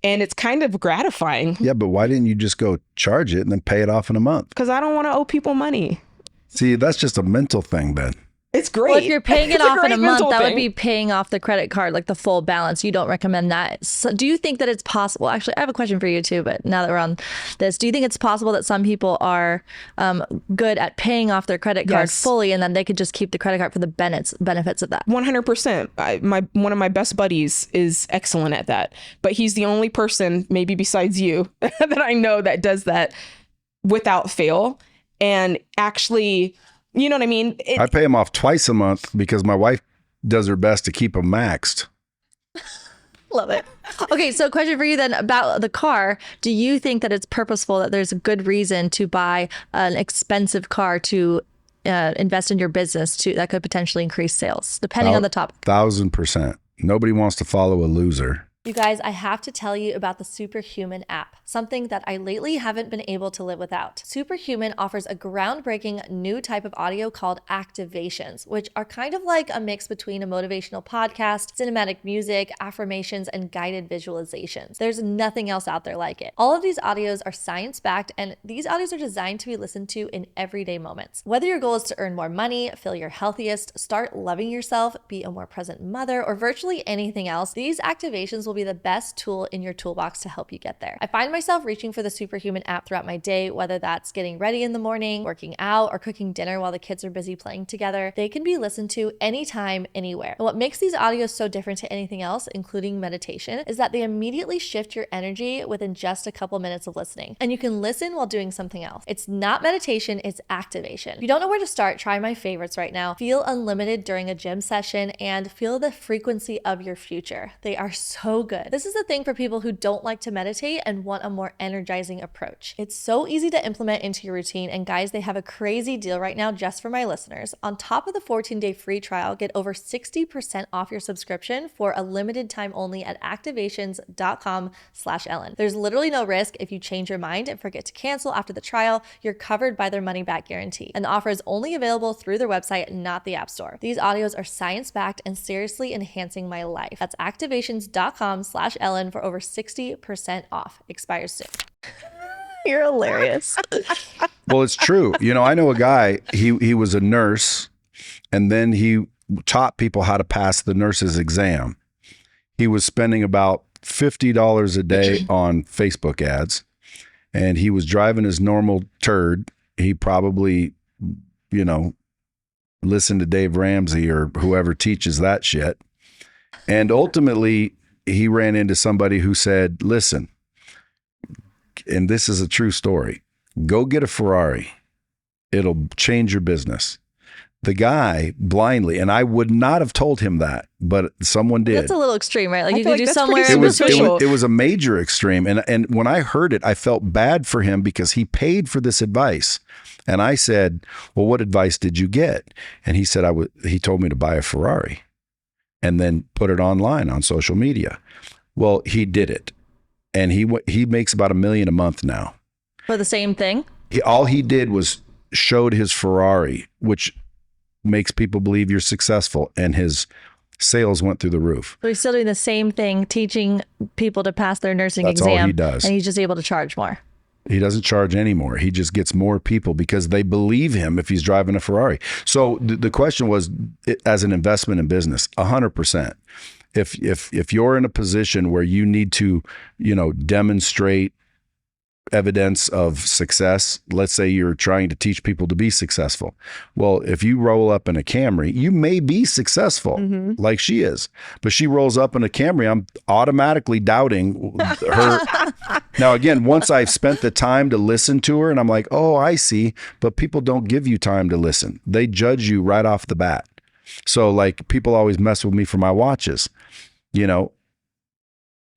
and it's kind of gratifying. Yeah, but why didn't you just go charge it and then pay it off in a month? Because I don't want to owe people money. See, that's just a mental thing then. It's great. Well, if you're paying it It's off in great a month, mental that would thing. be paying off the credit card, like the full balance. You don't recommend that. So do you think that it's possible? Actually, I have a question for you too, but now that we're on this, do you think it's possible that some people are good at paying off their credit card Yes. fully and then they could just keep the credit card for the benefits of that? 100%. One of my best buddies is excellent at that, but he's the only person, maybe besides you, that I know that does that without fail. And actually, you know what I mean? I pay them off twice a month because my wife does her best to keep them maxed. Love it. Okay, so question for you then about the car. Do you think that it's purposeful, that there's a good reason to buy an expensive car to invest in your business that could potentially increase sales, depending on the topic? 1,000%. Nobody wants to follow a loser. You guys, I have to tell you about the Superhuman app, something that I lately haven't been able to live without. Superhuman offers a groundbreaking new type of audio called activations, which are kind of like a mix between a motivational podcast, cinematic music, affirmations, and guided visualizations. There's nothing else out there like it. All of these audios are science-backed, and these audios are designed to be listened to in everyday moments. Whether your goal is to earn more money, feel your healthiest, start loving yourself, be a more present mother, or virtually anything else, these activations will be the best tool in your toolbox to help you get there. I find myself reaching for the Superhuman app throughout my day, whether that's getting ready in the morning, working out, or cooking dinner while the kids are busy playing together. They can be listened to anytime, anywhere. And what makes these audios so different to anything else, including meditation, is that they immediately shift your energy within just a couple minutes of listening. And you can listen while doing something else. It's not meditation, it's activation. If you don't know where to start, try my favorites right now. Feel unlimited during a gym session and feel the frequency of your future. They are so good. This is the thing for people who don't like to meditate and want a more energizing approach. It's so easy to implement into your routine, and guys, they have a crazy deal right now just for my listeners. On top of the 14-day free trial, get over 60% off your subscription for a limited time only at activations.com/Ellen. There's literally no risk. If you change your mind and forget to cancel after the trial, you're covered by their money back guarantee. And the offer is only available through their website, not the App Store. These audios are science-backed and seriously enhancing my life. That's activations.com/Ellen for over 60% off. Expires soon. You're hilarious. Well, it's true. You know, I know a guy, he was a nurse, and then he taught people how to pass the nurse's exam. He was spending about $50 a day on Facebook ads, and he was driving his normal turd. He probably, you know, listened to Dave Ramsey or whoever teaches that shit. And ultimately, he ran into somebody who said, listen, and this is a true story, go get a Ferrari. It'll change your business. The guy blindly, and I would not have told him that, but someone did. That's a little extreme, right? Like I you feel could like do that's somewhere pretty in superficial. between. It was a major extreme. And when I heard it, I felt bad for him because he paid for this advice. And I said, well, what advice did you get? And he said, he told me to buy a Ferrari and then put it online on social media. Well, he did it. And he makes about $1 million a month now. For the same thing? All he did was showed his Ferrari, which makes people believe you're successful. And his sales went through the roof. So he's still doing the same thing, teaching people to pass their nursing That's exam. all he does. And he's just able to charge more. He doesn't charge anymore. He just gets more people because they believe him if he's driving a Ferrari. So the question was, as an investment in business, 100%. If you're in a position where you need to, you know, demonstrate evidence of success, let's say you're trying to teach people to be successful. Well, if you roll up in a Camry, you may be successful like she is, but she rolls up in a Camry, I'm automatically doubting her. Now, again, once I've spent the time to listen to her and I'm like, oh, I see, but people don't give you time to listen. They judge you right off the bat. So like people always mess with me for my watches. You know,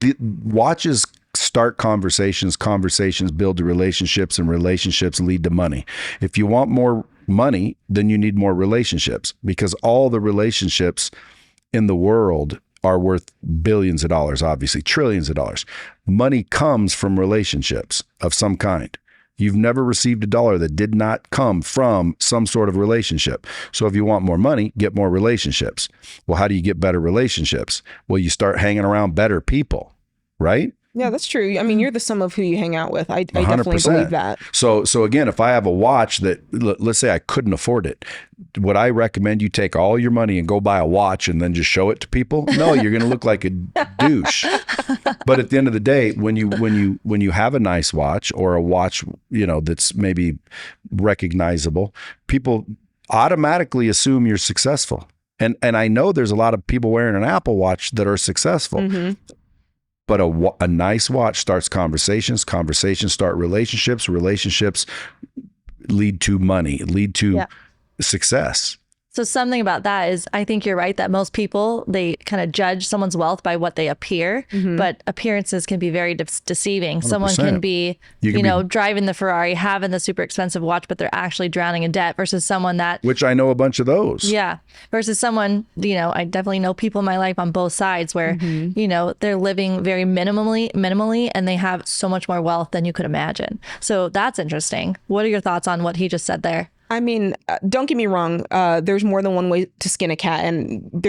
the watches start conversations build to relationships, and relationships lead to money. If you want more money, then you need more relationships, because all the relationships in the world are worth billions of dollars, obviously trillions of dollars. Money comes from relationships of some kind. You've never received a dollar that did not come from some sort of relationship. So if you want more money, get more relationships. Well, how do you get better relationships? Well, you start hanging around better people, right? Yeah, that's true. I mean, you're the sum of who you hang out with. I definitely 100%. believe that. So again, if I have a watch that, let's say I couldn't afford it, would I recommend you take all your money and go buy a watch and then just show it to people? No, you're going to look like a douche. But at the end of the day, when you have a nice watch or a watch, that's maybe recognizable, people automatically assume you're successful. And I know there's a lot of people wearing an Apple Watch that are successful. Mm-hmm. But a nice watch starts conversations start relationships lead to money, lead to success. So something about that is, I think you're right that most people, they kind of judge someone's wealth by what they appear, but appearances can be very deceiving. 100%. Someone can be, driving the Ferrari, having the super expensive watch, but they're actually drowning in debt versus someone that... Which I know a bunch of those. Yeah. Versus someone, I definitely know people in my life on both sides where, they're living very minimally and they have so much more wealth than you could imagine. So that's interesting. What are your thoughts on what he just said there? I mean, don't get me wrong. There's more than one way to skin a cat, and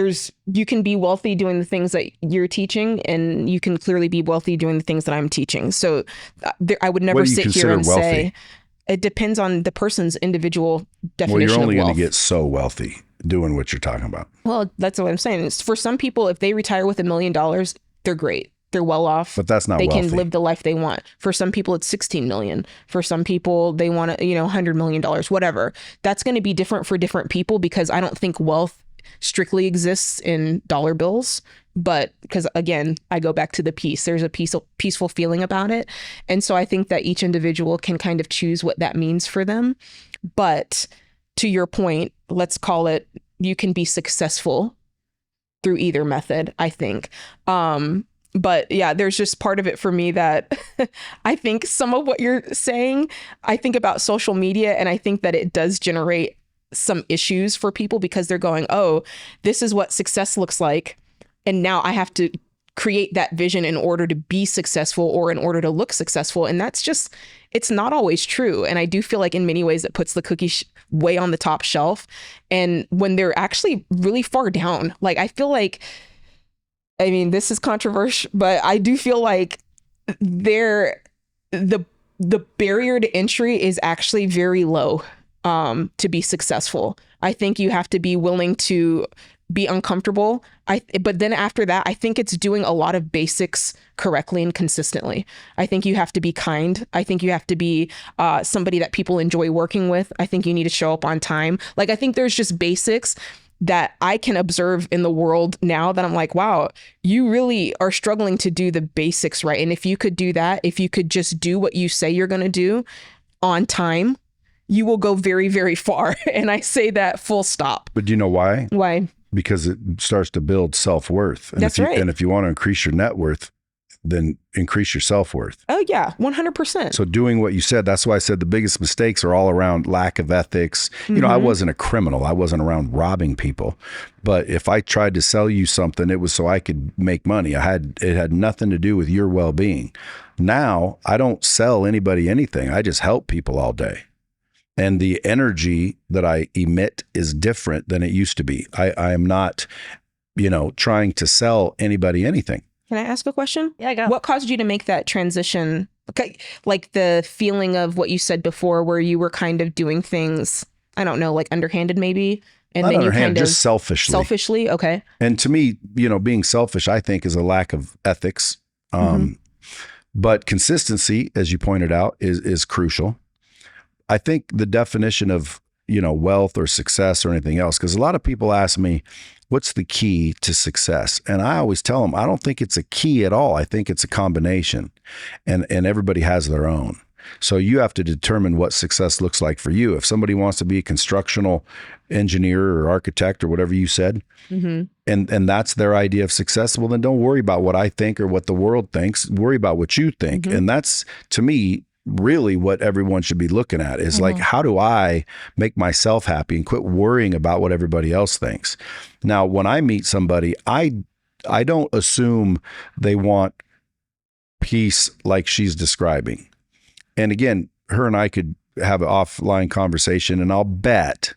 you can be wealthy doing the things that you're teaching, and you can clearly be wealthy doing the things that I'm teaching. So I would never sit here and wealthy? Say it depends on the person's individual definition of wealth. Well, you're only going to get so wealthy doing what you're talking about. Well, that's what I'm saying. For some people, if they retire with $1 million, they're great. They're well off. But that's not They wealthy. can live the life they want. For some people, it's 16 million. For some people, they want $100 million, whatever. That's going to be different for different people because I don't think wealth strictly exists in dollar bills. But because again, I go back to the peace. There's a peaceful feeling about it. And so I think that each individual can kind of choose what that means for them. But to your point, let's call it, you can be successful through either method, I think. But yeah, there's just part of it for me that I think some of what you're saying, I think about social media and I think that it does generate some issues for people because they're going, oh, this is what success looks like. And now I have to create that vision in order to be successful or in order to look successful. And that's just, it's not always true. And I do feel like in many ways it puts the cookie way on the top shelf. And when they're actually really far down, like I feel like, I mean, this is controversial, but I do feel like the barrier to entry is actually very low to be successful. I think you have to be willing to be uncomfortable. But then after that, I think it's doing a lot of basics correctly and consistently. I think you have to be kind. I think you have to be somebody that people enjoy working with. I think you need to show up on time. Like, I think there's just basics that I can observe in the world now that I'm like, wow, you really are struggling to do the basics right. And if you could do that, if you could just do what you say you're going to do on time, you will go very, very far. And I say that full stop. But do you know why? Why? Because it starts to build self-worth. And That's right. And if you want to increase your net worth, then increase your self-worth. Oh yeah, 100%. So doing what you said, that's why I said the biggest mistakes are all around lack of ethics. You know, I wasn't a criminal. I wasn't around robbing people. But if I tried to sell you something, it was so I could make money. It had nothing to do with your well-being. Now, I don't sell anybody anything. I just help people all day. And the energy that I emit is different than it used to be. I am not, trying to sell anybody anything. Can I ask a question? Yeah, go. What caused you to make that transition? Okay, like the feeling of what you said before, where you were kind of doing things, I don't know, like underhanded maybe? And Not then you underhand, kind of just selfishly. Selfishly, okay. And to me, being selfish, I think, is a lack of ethics. But consistency, as you pointed out, is crucial. I think the definition of, wealth or success or anything else, because a lot of people ask me, what's the key to success? And I always tell them, I don't think it's a key at all. I think it's a combination, and everybody has their own. So you have to determine what success looks like for you. If somebody wants to be a constructional engineer or architect or whatever you said, and that's their idea of success, well, then don't worry about what I think or what the world thinks. Worry about what you think. And that's, to me, really what everyone should be looking at is like, how do I make myself happy and quit worrying about what everybody else thinks? Now, when I meet somebody, I don't assume they want peace like she's describing. And again, her and I could have an offline conversation, and I'll bet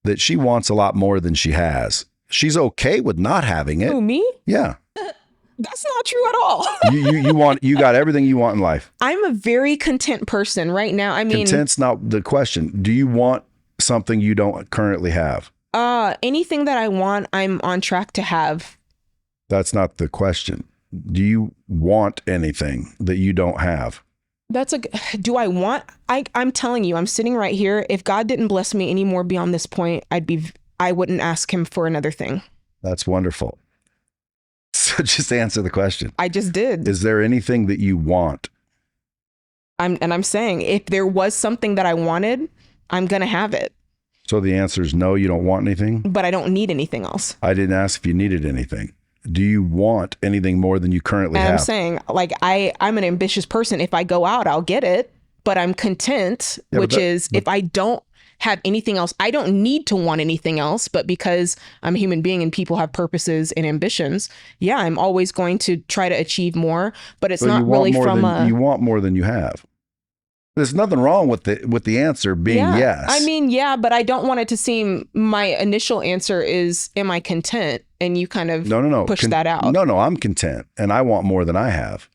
that she wants a lot more than she has. She's okay with not having it. Who, me? Yeah. That's not true at all. you got everything you want in life. I'm a very content person right now. I mean, Content's not the question. Do you want something you don't currently have? anything that I want, I'm on track to have. That's not the question. Do you want anything that you don't have? Do I want, I'm telling you, I'm sitting right here. If God didn't bless me anymore beyond this point, I wouldn't ask him for another thing. That's wonderful. So just answer the question. I just did. Is there anything that you want? I'm saying if there was something that I wanted, I'm going to have it. So the answer is no, you don't want anything? But I don't need anything else. I didn't ask if you needed anything. Do you want anything more than you currently have? I'm saying, like, I'm an ambitious person. If I go out, I'll get it. But I'm content, if I don't have anything else, I don't need to want anything else. But because I'm a human being and people have purposes and ambitions, yeah, I'm always going to try to achieve more. But it's not really you want more than you have. There's nothing wrong with the answer being yes. I mean, yeah, but I don't want it to seem my initial answer is, am I content? And you kind of push that out. No, I'm content and I want more than I have.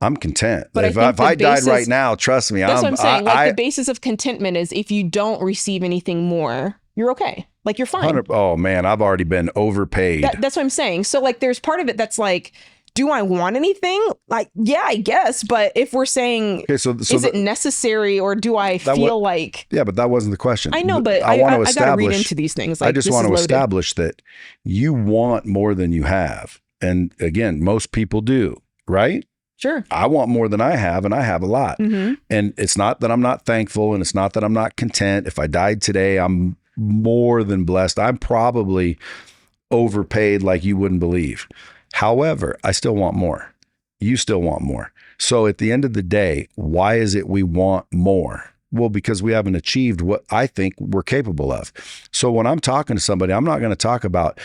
I'm content. But if I died right now, trust me, that's what I'm saying. The basis of contentment is if you don't receive anything more, you're okay. Like, you're fine. Oh man, I've already been overpaid. That's what I'm saying. So like, there's part of it that's like, do I want anything? Like, yeah, I guess. But if we're saying, is it necessary, or do I feel like? Yeah, but that wasn't the question. I know, but I got to read into these things. Like, I just want to establish that you want more than you have. And again, most people do, right? Sure. I want more than I have, and I have a lot. Mm-hmm. And it's not that I'm not thankful, and it's not that I'm not content. If I died today, I'm more than blessed. I'm probably overpaid like you wouldn't believe. However, I still want more. You still want more. So at the end of the day, why is it we want more? Well, because we haven't achieved what I think we're capable of. So when I'm talking to somebody, I'm not going to talk about,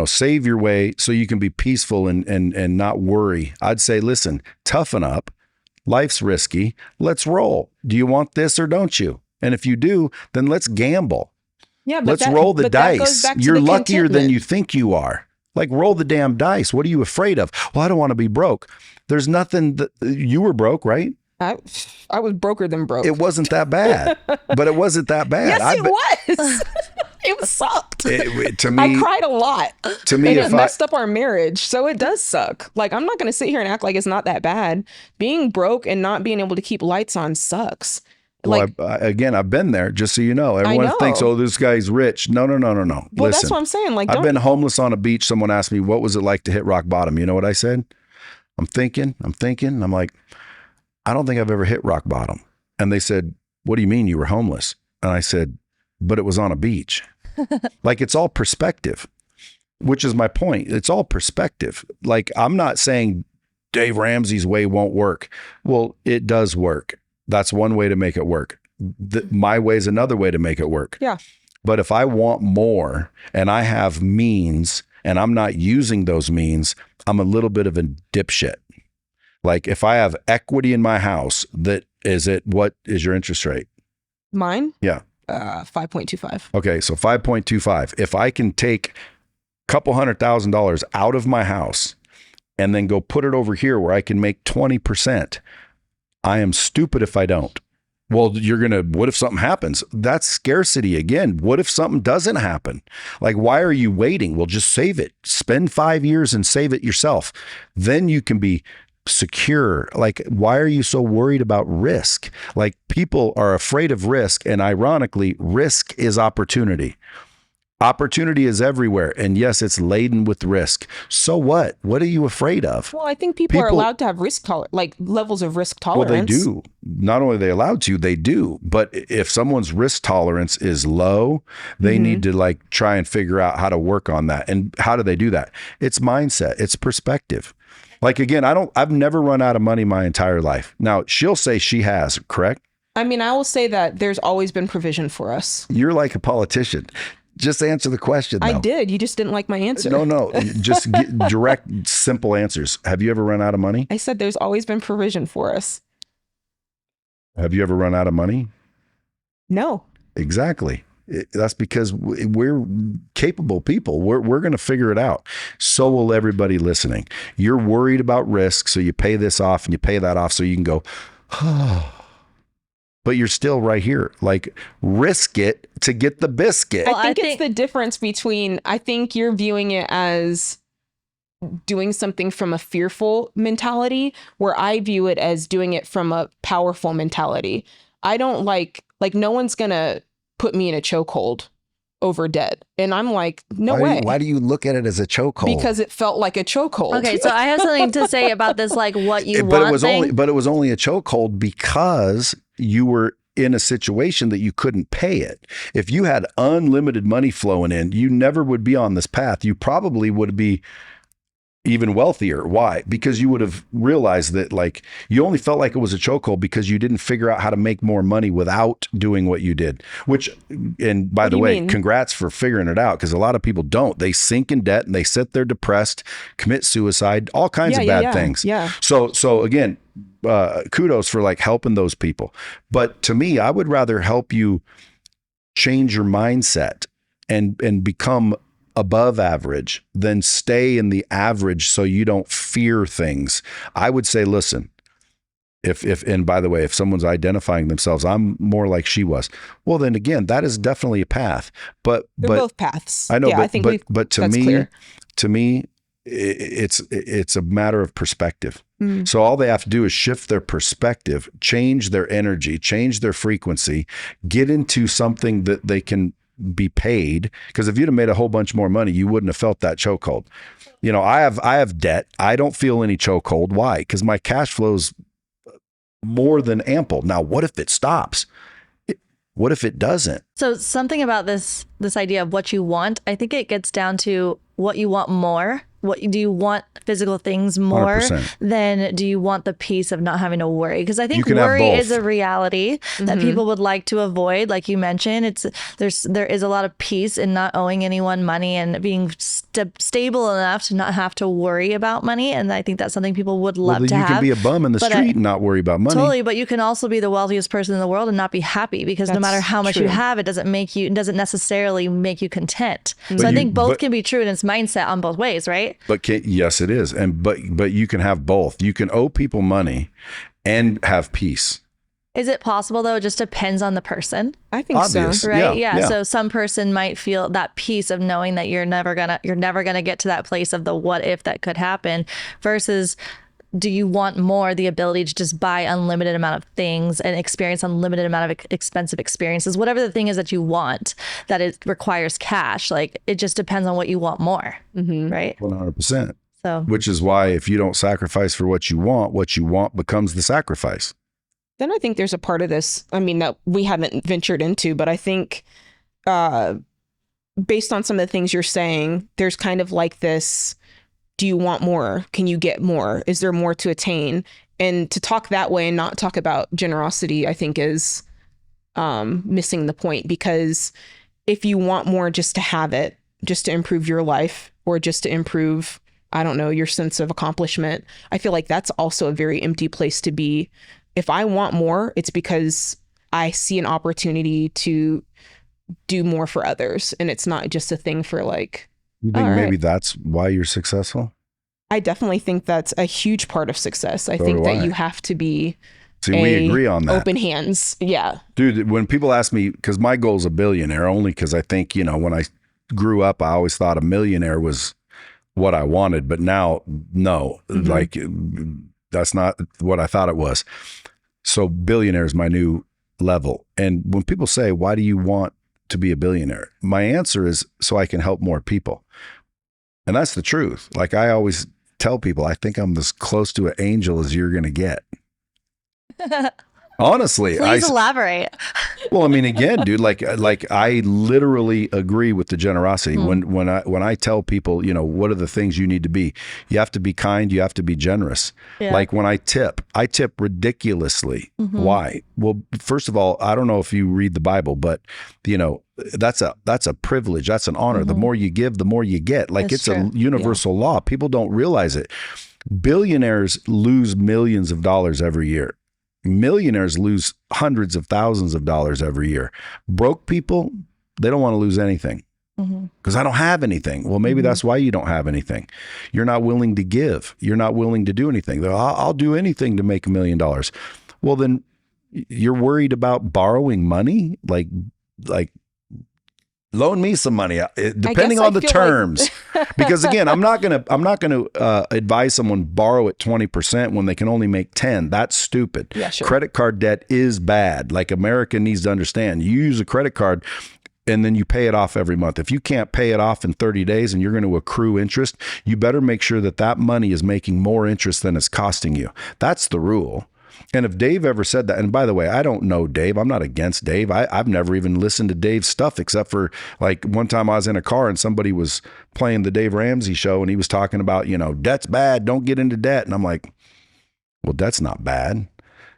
save your way so you can be peaceful and not worry. I'd say, listen, toughen up. Life's risky. Let's roll. Do you want this or don't you? And if you do, then let's gamble. Yeah, but let's roll the dice. You're luckier than you think you are. Like, roll the damn dice. What are you afraid of? Well, I don't want to be broke. There's nothing you were broke, right? I was broker than broke. It wasn't that bad, but it wasn't that bad. Yes, it was. It sucked. To me, I cried a lot. To me, and it messed up our marriage. So it does suck. Like, I'm not going to sit here and act like it's not that bad. Being broke and not being able to keep lights on sucks. Well, again, I've been there, just so you know. Everyone thinks, oh, this guy's rich. No. Well, listen, that's what I'm saying. Like, I've been homeless on a beach. Someone asked me, what was it like to hit rock bottom? You know what I said? I'm thinking. I'm like, I don't think I've ever hit rock bottom. And they said, what do you mean you were homeless? And I said, but it was on a beach. Like, it's all perspective, which is my point. It's all perspective. Like, I'm not saying Dave Ramsey's way won't work. Well, it does work. That's one way to make it work. My way is another way to make it work. Yeah. But if I want more and I have means and I'm not using those means, I'm a little bit of a dipshit. Like, if I have equity in my house, what is your interest rate? Mine? Yeah. 5.25. Okay. So 5.25. If I can take a couple $100,000 out of my house and then go put it over here where I can make 20%, I am stupid if I don't. Well, what if something happens? That's scarcity again. What if something doesn't happen? Like, why are you waiting? Well, just save it. Spend 5 years and save it yourself. Then you can be secure. Like, why are you so worried about risk? Like, people are afraid of risk. And ironically, risk is opportunity. Opportunity is everywhere. And yes, it's laden with risk. So what? What are you afraid of? Well, I think people are allowed to have levels of risk tolerance. Well, they do. Not only are they allowed to, they do. But if someone's risk tolerance is low, they need to try and figure out how to work on that. And how do they do that? It's mindset. It's perspective. Like, again, I've never run out of money my entire life. Now, she'll say she has, correct? I mean, I will say that there's always been provision for us. You're like a politician. Just answer the question, though. I did. You just didn't like my answer. No. Just direct, simple answers. Have you ever run out of money? I said there's always been provision for us. Have you ever run out of money? No. Exactly. That's because we're capable people. We're going to figure it out. So will everybody listening. You're worried about risk, so you pay this off and you pay that off so you can go, but you're still right here. Like, risk it to get the biscuit. I think it's the difference between, I think you're viewing it as doing something from a fearful mentality, where I view it as doing it from a powerful mentality. I don't like no one's going to put me in a chokehold over debt. And I'm like, no way. Why do you look at it as a chokehold? Because it felt like a chokehold. Okay, so I have something to say about this, like what you but want it was thing. but it was only a chokehold because you were in a situation that you couldn't pay it. If you had unlimited money flowing in, you never would be on this path. You probably would be even wealthier. Why? Because you would have realized that, like, you only felt like it was a chokehold because you didn't figure out how to make more money without doing what you did. Which, and by the way, congrats for figuring it out, because a lot of people don't. They sink in debt and they sit there depressed, commit suicide, all kinds of bad things. Yeah. So again, kudos for like helping those people. But to me, I would rather help you change your mindset and become above average than stay in the average so you don't fear things. I would say, listen, and by the way, if someone's identifying themselves, I'm more like she was, well, then again, that is definitely a path. But they're both paths. I know, yeah, but to me, it's a matter of perspective. So all they have to do is shift their perspective, change their energy, change their frequency, get into something that they can be paid. Because if you'd have made a whole bunch more money, you wouldn't have felt that chokehold. You know, I have debt. I don't feel any chokehold. Why? Because my cash flow's more than ample. Now, what if it stops? What if it doesn't? So something about this idea of what you want, I think it gets down to what you want more. Do you want physical things more 100%. than do you want the peace of not having to worry? Because I think can have worry both. is a reality that people would like to avoid. Like you mentioned, there is a lot of peace in not owing anyone money and being stable enough to not have to worry about money. And I think that's something people would love to have. You can be a bum in the street and not worry about money. Totally, but you can also be the wealthiest person in the world and not be happy, because no matter how much you have, it doesn't necessarily make you content. So I think both can be true, and it's mindset on both ways, right? But yes, it is. But you can have both. You can owe people money and have peace. Is it possible though? It just depends on the person. I think Obvious. so. Right? Yeah. So some person might feel that peace of knowing that you're never gonna get to that place of the what if that could happen, versus do you want more the ability to just buy unlimited amount of things and experience unlimited amount of expensive experiences, whatever the thing is that you want, that it requires cash. Like, it just depends on what you want more, right? 100%. So, which is why if you don't sacrifice for what you want becomes the sacrifice. Then I think there's a part of this, I mean, that we haven't ventured into, but I think based on some of the things you're saying, there's kind of like this, do you want more? Can you get more? Is there more to attain? And to talk that way and not talk about generosity, I think is missing the point. Because if you want more just to have it, just to improve your life, or just to improve, I don't know, your sense of accomplishment, I feel like that's also a very empty place to be. If I want more, it's because I see an opportunity to do more for others. And it's not just a thing for like, you think maybe that's why you're successful? I definitely think that's a huge part of success. I think that you have to be we agree on that. Open hands. Yeah. Dude, when people ask me, because my goal is a billionaire, only because I think, when I grew up, I always thought a millionaire was what I wanted. But now, no, like that's not what I thought it was. So billionaire is my new level. And when people say, why do you want to be a billionaire? My answer is so I can help more people. And that's the truth. Like I always tell people, I think I'm as close to an angel as you're going to get. Honestly, please elaborate. Well, I mean, again, dude, like I literally agree with the generosity. When I tell people, what are the things you need to be? You have to be kind. You have to be generous. Yeah. Like when I tip ridiculously. Why? Well, first of all, I don't know if you read the Bible, but that's a privilege. That's an honor. The more you give, the more you get. Like it's a universal law. People don't realize it. Billionaires lose millions of dollars every year. Millionaires lose hundreds of thousands of dollars every year. Broke people, They don't want to lose anything because I don't have anything. Well, maybe that's why you don't have anything. You're not willing to give. You're not willing to do anything. I'll do anything to make $1 million. Well, then you're worried about borrowing money, like loan me some money, depending on the terms. Because again, I'm not gonna advise someone borrow at 20% when they can only make 10. That's stupid. Yeah, sure. Credit card debt is bad. Like America needs to understand. You use a credit card and then you pay it off every month. If you can't pay it off in 30 days and you're going to accrue interest, you better make sure that that money is making more interest than it's costing you. That's the rule. And if Dave ever said that, and by the way, I don't know Dave. I'm not against Dave. I've never even listened to Dave's stuff except for like one time I was in a car and somebody was playing the Dave Ramsey Show and he was talking about, debt's bad. Don't get into debt. And I'm like, well, debt's not bad.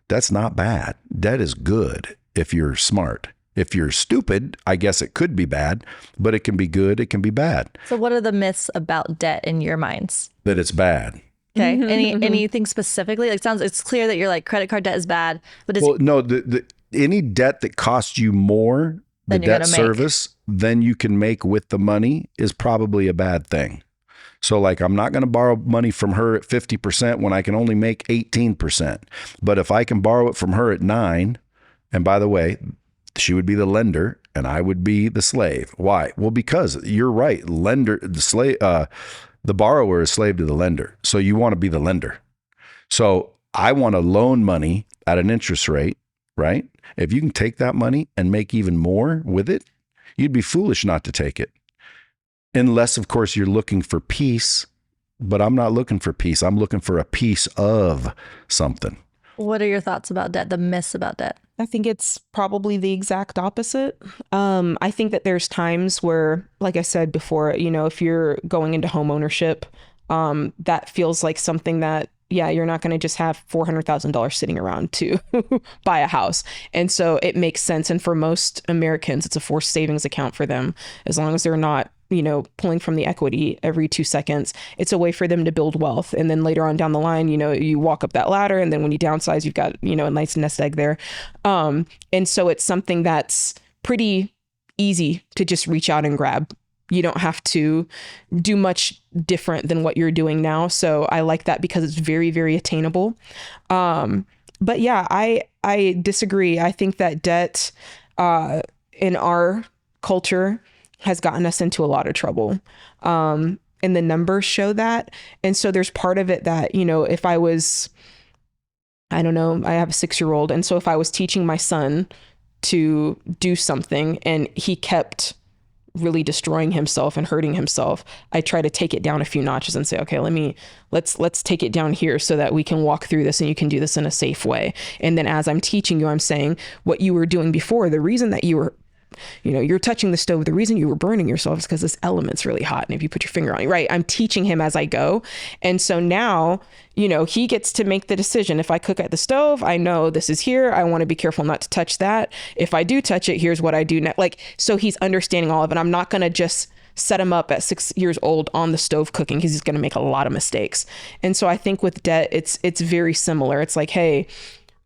That's not bad. Debt is good if you're smart. If you're stupid, I guess it could be bad, but it can be good. It can be bad. So what are the myths about debt in your minds? That it's bad. Okay. Anything specifically? Like it's clear that you're like credit card debt is bad, but any debt that costs you more, the debt service, than you can make with the money is probably a bad thing. So like, I'm not going to borrow money from her at 50% when I can only make 18%. But if I can borrow it from her at 9%, and by the way, she would be the lender and I would be the slave. Why? Well, because you're right. The borrower is slave to the lender. So you want to be the lender. So I want to loan money at an interest rate, right? If you can take that money and make even more with it, you'd be foolish not to take it. Unless, of course, you're looking for peace. But I'm not looking for peace. I'm looking for a piece of something. What are your thoughts about debt, the myths about debt? I think it's probably the exact opposite. I think that there's times where, like I said before, if you're going into home ownership, that feels like something that, you're not going to just have $400,000 sitting around to buy a house. And so it makes sense. And for most Americans, it's a forced savings account for them. As long as they're not, pulling from the equity every 2 seconds, it's a way for them to build wealth. And then later on down the line, you walk up that ladder and then when you downsize, you've got, a nice nest egg there. And so it's something that's pretty easy to just reach out and grab. You don't have to do much different than what you're doing now. So I like that because it's very, very attainable. But yeah, I disagree. I think that debt in our culture has gotten us into a lot of trouble. And the numbers show that. And so there's part of it that, if I was, I don't know, I have a 6-year-old. And so if I was teaching my son to do something and he kept really destroying himself and hurting himself, I try to take it down a few notches and say, okay, let's take it down here so that we can walk through this and you can do this in a safe way. And then as I'm teaching you, I'm saying what you were doing before, the reason that you were, you're touching the stove, the reason you were burning yourself is because this element's really hot. And if you put your finger on it, right, I'm teaching him as I go. And so now, he gets to make the decision. If I cook at the stove, I know this is here. I want to be careful not to touch that. If I do touch it, here's what I do next. So he's understanding all of it. I'm not going to just set him up at 6 years old on the stove cooking because he's going to make a lot of mistakes. And so I think with debt, it's very similar. It's like, hey,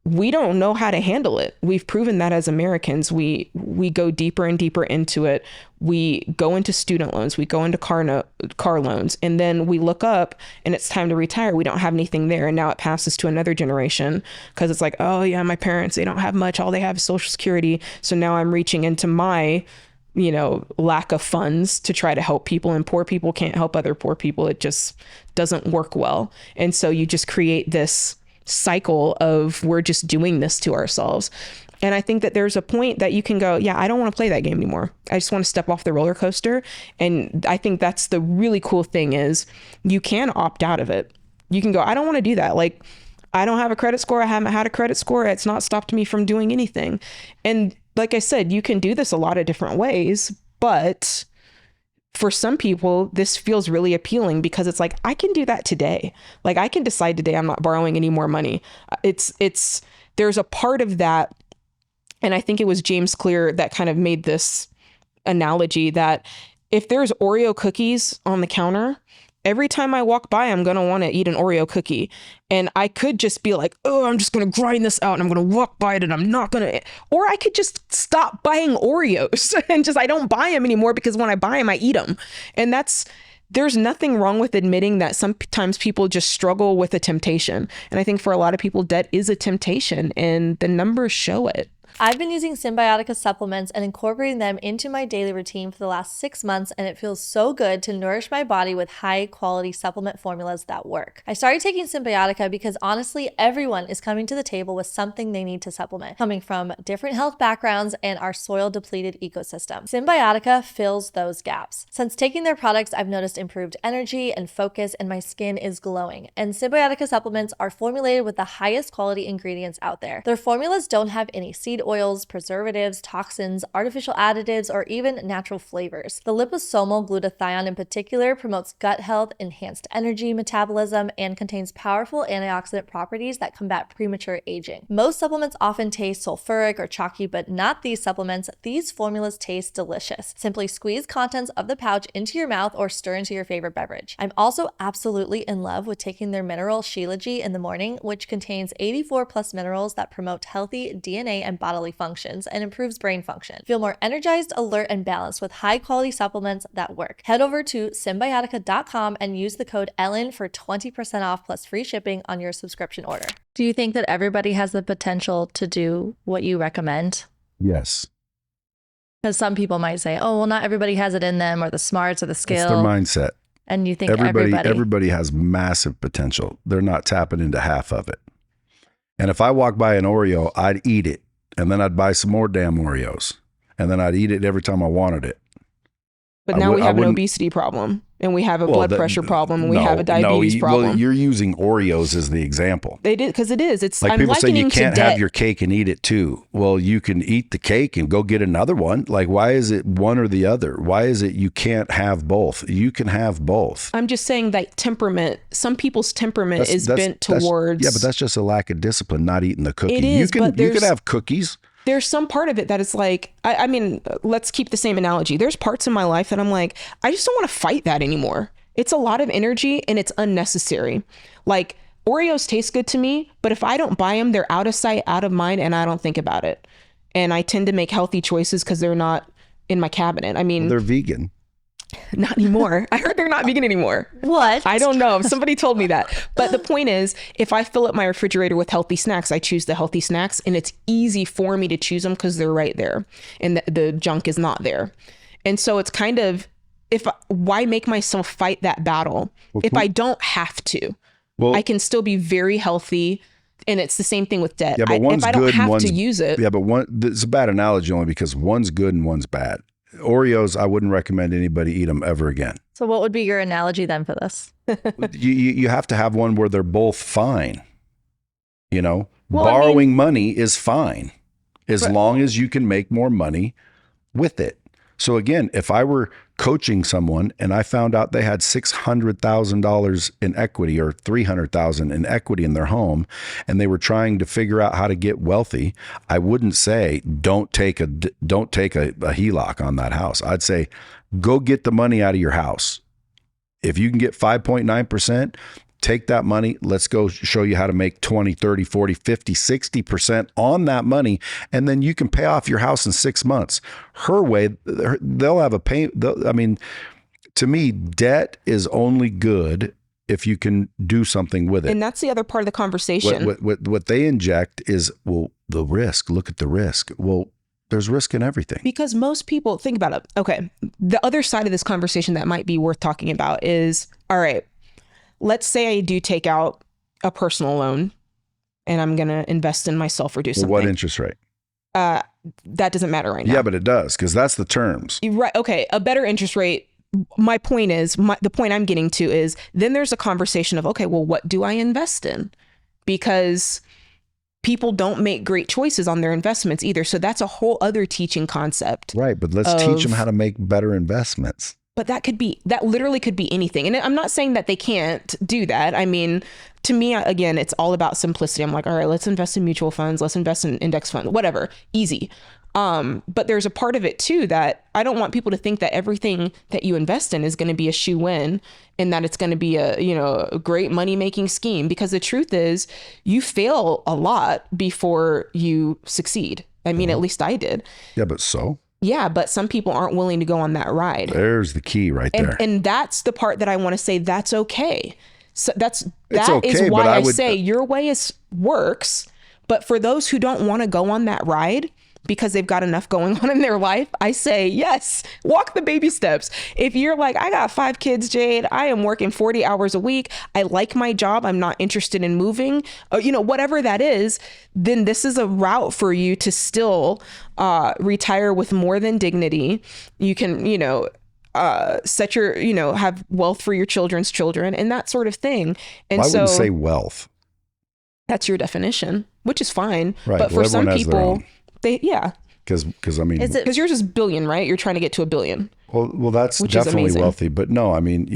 we don't know how to handle it. We've proven that as Americans. We go deeper and deeper into it. We go into student loans. We go into car loans. And then we look up and it's time to retire. We don't have anything there. And now it passes to another generation because it's like, oh yeah, my parents, they don't have much. All they have is Social Security. So now I'm reaching into my, lack of funds to try to help people, and poor people can't help other poor people. It just doesn't work well. And so you just create this cycle of we're just doing this to ourselves. And I think that there's a point that you can go, yeah, I don't want to play that game anymore. I just want to step off the roller coaster. And I think that's the really cool thing is you can opt out of it. You can go, I don't want to do that. Like, I don't have a credit score. I haven't had a credit score. It's not stopped me from doing anything. And like I said, you can do this a lot of different ways, but for some people, this feels really appealing because it's like, I can do that today. Like I can decide today I'm not borrowing any more money. There's a part of that. And I think it was James Clear that kind of made this analogy that if there's Oreo cookies on the counter every time I walk by, I'm going to want to eat an Oreo cookie. And I could just be like, oh, I'm just going to grind this out and I'm going to walk by it and I'm not going to, or I could just stop buying Oreos and I don't buy them anymore because when I buy them, I eat them. And there's nothing wrong with admitting that sometimes people just struggle with a temptation. And I think for a lot of people, debt is a temptation and the numbers show it. I've been using Symbiotica supplements and incorporating them into my daily routine for the last 6 months, and it feels so good to nourish my body with high quality supplement formulas that work. I started taking Symbiotica because honestly, everyone is coming to the table with something they need to supplement, coming from different health backgrounds and our soil depleted ecosystem. Symbiotica fills those gaps. Since taking their products, I've noticed improved energy and focus, and my skin is glowing. And Symbiotica supplements are formulated with the highest quality ingredients out there. Their formulas don't have any seed oils, preservatives, toxins, artificial additives, or even natural flavors. The liposomal glutathione in particular promotes gut health, enhanced energy metabolism, and contains powerful antioxidant properties that combat premature aging. Most supplements often taste sulfuric or chalky, but not these supplements. These formulas taste delicious. Simply squeeze contents of the pouch into your mouth or stir into your favorite beverage. I'm also absolutely in love with taking their mineral Shilajit in the morning, which contains 84 plus minerals that promote healthy DNA and bodily functions and improves brain function. Feel more energized, alert, and balanced with high-quality supplements that work. Head over to Symbiotica.com and use the code Ellen for 20% off plus free shipping on your subscription order. Do you think that everybody has the potential to do what you recommend? Yes. Because some people might say, oh, well, not everybody has it in them or the smarts or the skill. It's their mindset. And you think everybody has massive potential. They're not tapping into half of it. And if I walk by an Oreo, I'd eat it. And then I'd buy some more damn Oreos. And then I'd eat it every time I wanted it. But now we have an obesity problem, and we have a blood pressure problem, and we have a diabetes problem. Well, you're using Oreos as the example. They did, because it is. It's like I'm people say you can't have your cake and eat it too. Well, you can eat the cake and go get another one. Like, why is it one or the other? Why is it you can't have both? You can have both. I'm just saying that temperament, some people's temperament is bent towards. Yeah, but that's just a lack of discipline, not eating the cookie. It is, you can have cookies. There's some part of it that is like, I mean, let's keep the same analogy. There's parts in my life that I'm like, I just don't want to fight that anymore. It's a lot of energy and it's unnecessary. Like Oreos taste good to me, but if I don't buy them, they're out of sight, out of mind, and I don't think about it. And I tend to make healthy choices because they're not in my cabinet. I mean, they're vegan. Not anymore. I heard they're not vegan anymore. What? I don't know. Somebody told me that. But the point is, if I fill up my refrigerator with healthy snacks, I choose the healthy snacks, and it's easy for me to choose them because they're right there and the junk is not there. And so it's kind of, why make myself fight that battle if I don't have to? Well, I can still be very healthy. And it's the same thing with debt. Yeah, but one's if I don't good have to use it. Yeah, but it's a bad analogy only because one's good and one's bad. Oreos, I wouldn't recommend anybody eat them ever again. So what would be your analogy then for this? you have to have one where they're both fine. You know, borrowing money is fine as long as you can make more money with it. So again, if I were coaching someone and I found out they had $600,000 in equity or $300,000 in equity in their home, and they were trying to figure out how to get wealthy, I wouldn't say don't take a HELOC on that house. I'd say go get the money out of your house. If you can get 5.9%, take that money. Let's go show you how to make 20, 30, 40, 50, 60% on that money. And then you can pay off your house in 6 months. Her way, they'll have a pay. I mean, to me, debt is only good if you can do something with it. And that's the other part of the conversation. What they inject is, well, the risk. Look at the risk. Well, there's risk in everything. Because most people, think about it. Okay. The other side of this conversation that might be worth talking about is, all right, let's say I do take out a personal loan and I'm going to invest in myself or do something. What interest rate? That doesn't matter right now. Yeah, but it does, because that's the terms. Right. Okay. A better interest rate. My point is, the point I'm getting to is then there's a conversation of, okay, well, what do I invest in? Because people don't make great choices on their investments either. So that's a whole other teaching concept. Right. But let's teach them how to make better investments. But that literally could be anything. And I'm not saying that they can't do that. I mean, to me, again, it's all about simplicity. I'm like, all right, let's invest in mutual funds. Let's invest in index funds, whatever, easy. But there's a part of it too that I don't want people to think that everything that you invest in is going to be a shoe-in and that it's going to be a great money-making scheme, because the truth is you fail a lot before you succeed. I mean, at least I did. Yeah, but so? Yeah, but some people aren't willing to go on that ride. There's the key right there. And that's the part that I want to say that's okay. So that okay, is why but I I would- say your way works. But for those who don't want to go on that ride because they've got enough going on in their life, I say, yes, walk the baby steps. If you're like, I got 5 kids, Jade, I am working 40 hours a week, I like my job, I'm not interested in moving, whatever that is, then this is a route for you to still retire with more than dignity. You can, set your, have wealth for your children's children and that sort of thing. And I so wouldn't say wealth. that's your definition, which is fine. Right. But Well, for some everyone has their people, own. Because I mean, Is it because yours is billion, right? You're trying to get to $1 billion. well, that's Which is definitely amazing. wealthy. But no, I mean,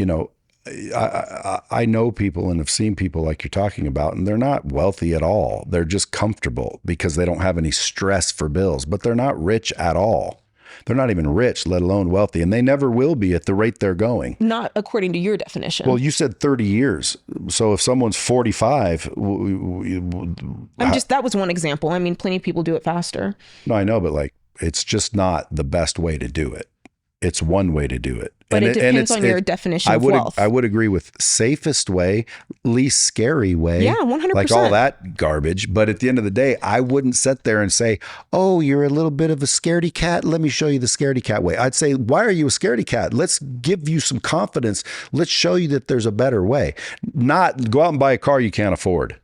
I know people and have seen people like you're talking about, and they're not wealthy at all. They're just comfortable because they don't have any stress for bills, but they're not rich at all. They're not even rich, let alone wealthy, and they never will be at the rate they're going. Not according to your definition. Well, you said 30 years. So if someone's 45, that was one example. I mean, plenty of people do it faster. no, I know, but like, it's just not the best way to do it. It's one way to do it. But it depends on your definition of wealth. I would agree with safest way, least scary way. Yeah, 100%. Like all that garbage. But at the end of the day, I wouldn't sit there and say, oh, you're a little bit of a scaredy cat. Let me show you the scaredy cat way. I'd say, why are you a scaredy cat? Let's give you some confidence. Let's show you that there's a better way. Not go out and buy a car you can't afford.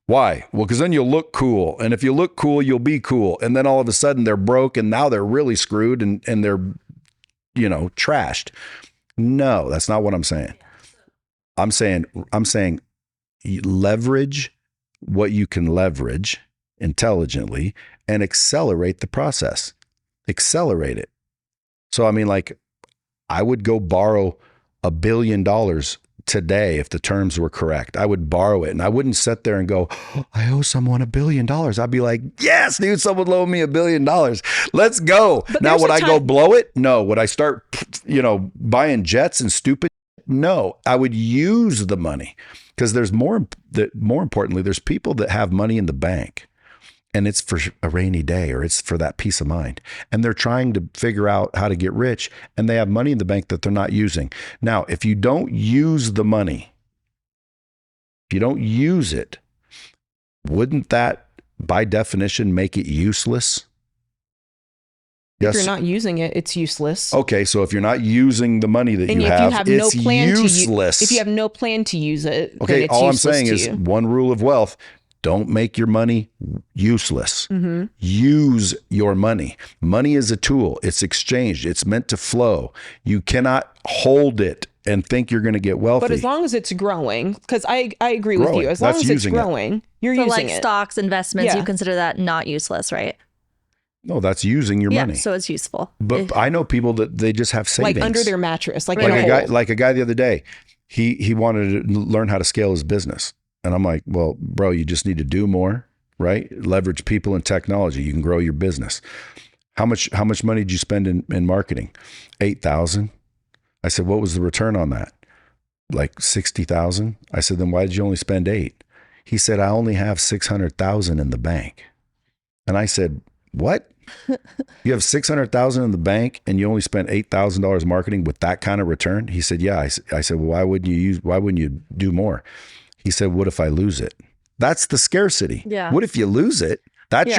Why? Well, because then you'll look cool. And if you look cool, you'll be cool. And then all of a sudden they're broke and now they're really screwed and they're, trashed. No, that's not what I'm saying. I'm saying leverage what you can leverage intelligently and accelerate the process. Accelerate it. So, I mean, like, I would go borrow $1 billion today if the terms were correct. I would borrow it and I wouldn't sit there and go, oh, I owe someone $1 billion. I'd be like, yes, dude, someone loaned me $1 billion. Let's go. But now, there's would a I go time- blow it? No. Would I start, buying jets and stupid? No, I would use the money because there's more importantly, there's people that have money in the bank and it's for a rainy day or it's for that peace of mind. And they're trying to figure out how to get rich and they have money in the bank that they're not using. Now, if you don't use the money, if you don't use it, wouldn't that by definition make it useless? If you're not using it, it's useless. Okay, so if you're not using the money that And you if have, you have it's no plan useless. if you have no plan to use it, then Okay, it's all I'm useless saying to is you. one rule of wealth: don't make your money useless. Mm-hmm. Use your money. Money is a tool. It's exchanged. It's meant to flow. You cannot hold it and think you're going to get wealthy. But as long as it's growing, because I agree with Growing. you, as long That's as it's using it. growing, you're So using like it. stocks, investments, Yeah. you consider that not useless, right? No, that's using your Yeah, money. so it's useful. But I know people that they just have savings. Like under their mattress, like, like in a a guy, hole. like a guy the other day, he wanted to learn how to scale his business, and I'm like, well, bro, you just need to do more, right? Leverage people and technology. You can grow your business. How much money did you spend in marketing? $8,000. I said, what was the return on that? Like 60,000. I said, then why did you only spend 8? He said, I only have 600,000 in the bank. And I said, what? You have 600,000 in the bank and you only spent $8,000 marketing with that kind of return? He said, yeah. I said, well, why wouldn't you do more? He said, what if I lose it? That's the scarcity. Yeah. What if you lose it? That's Yeah.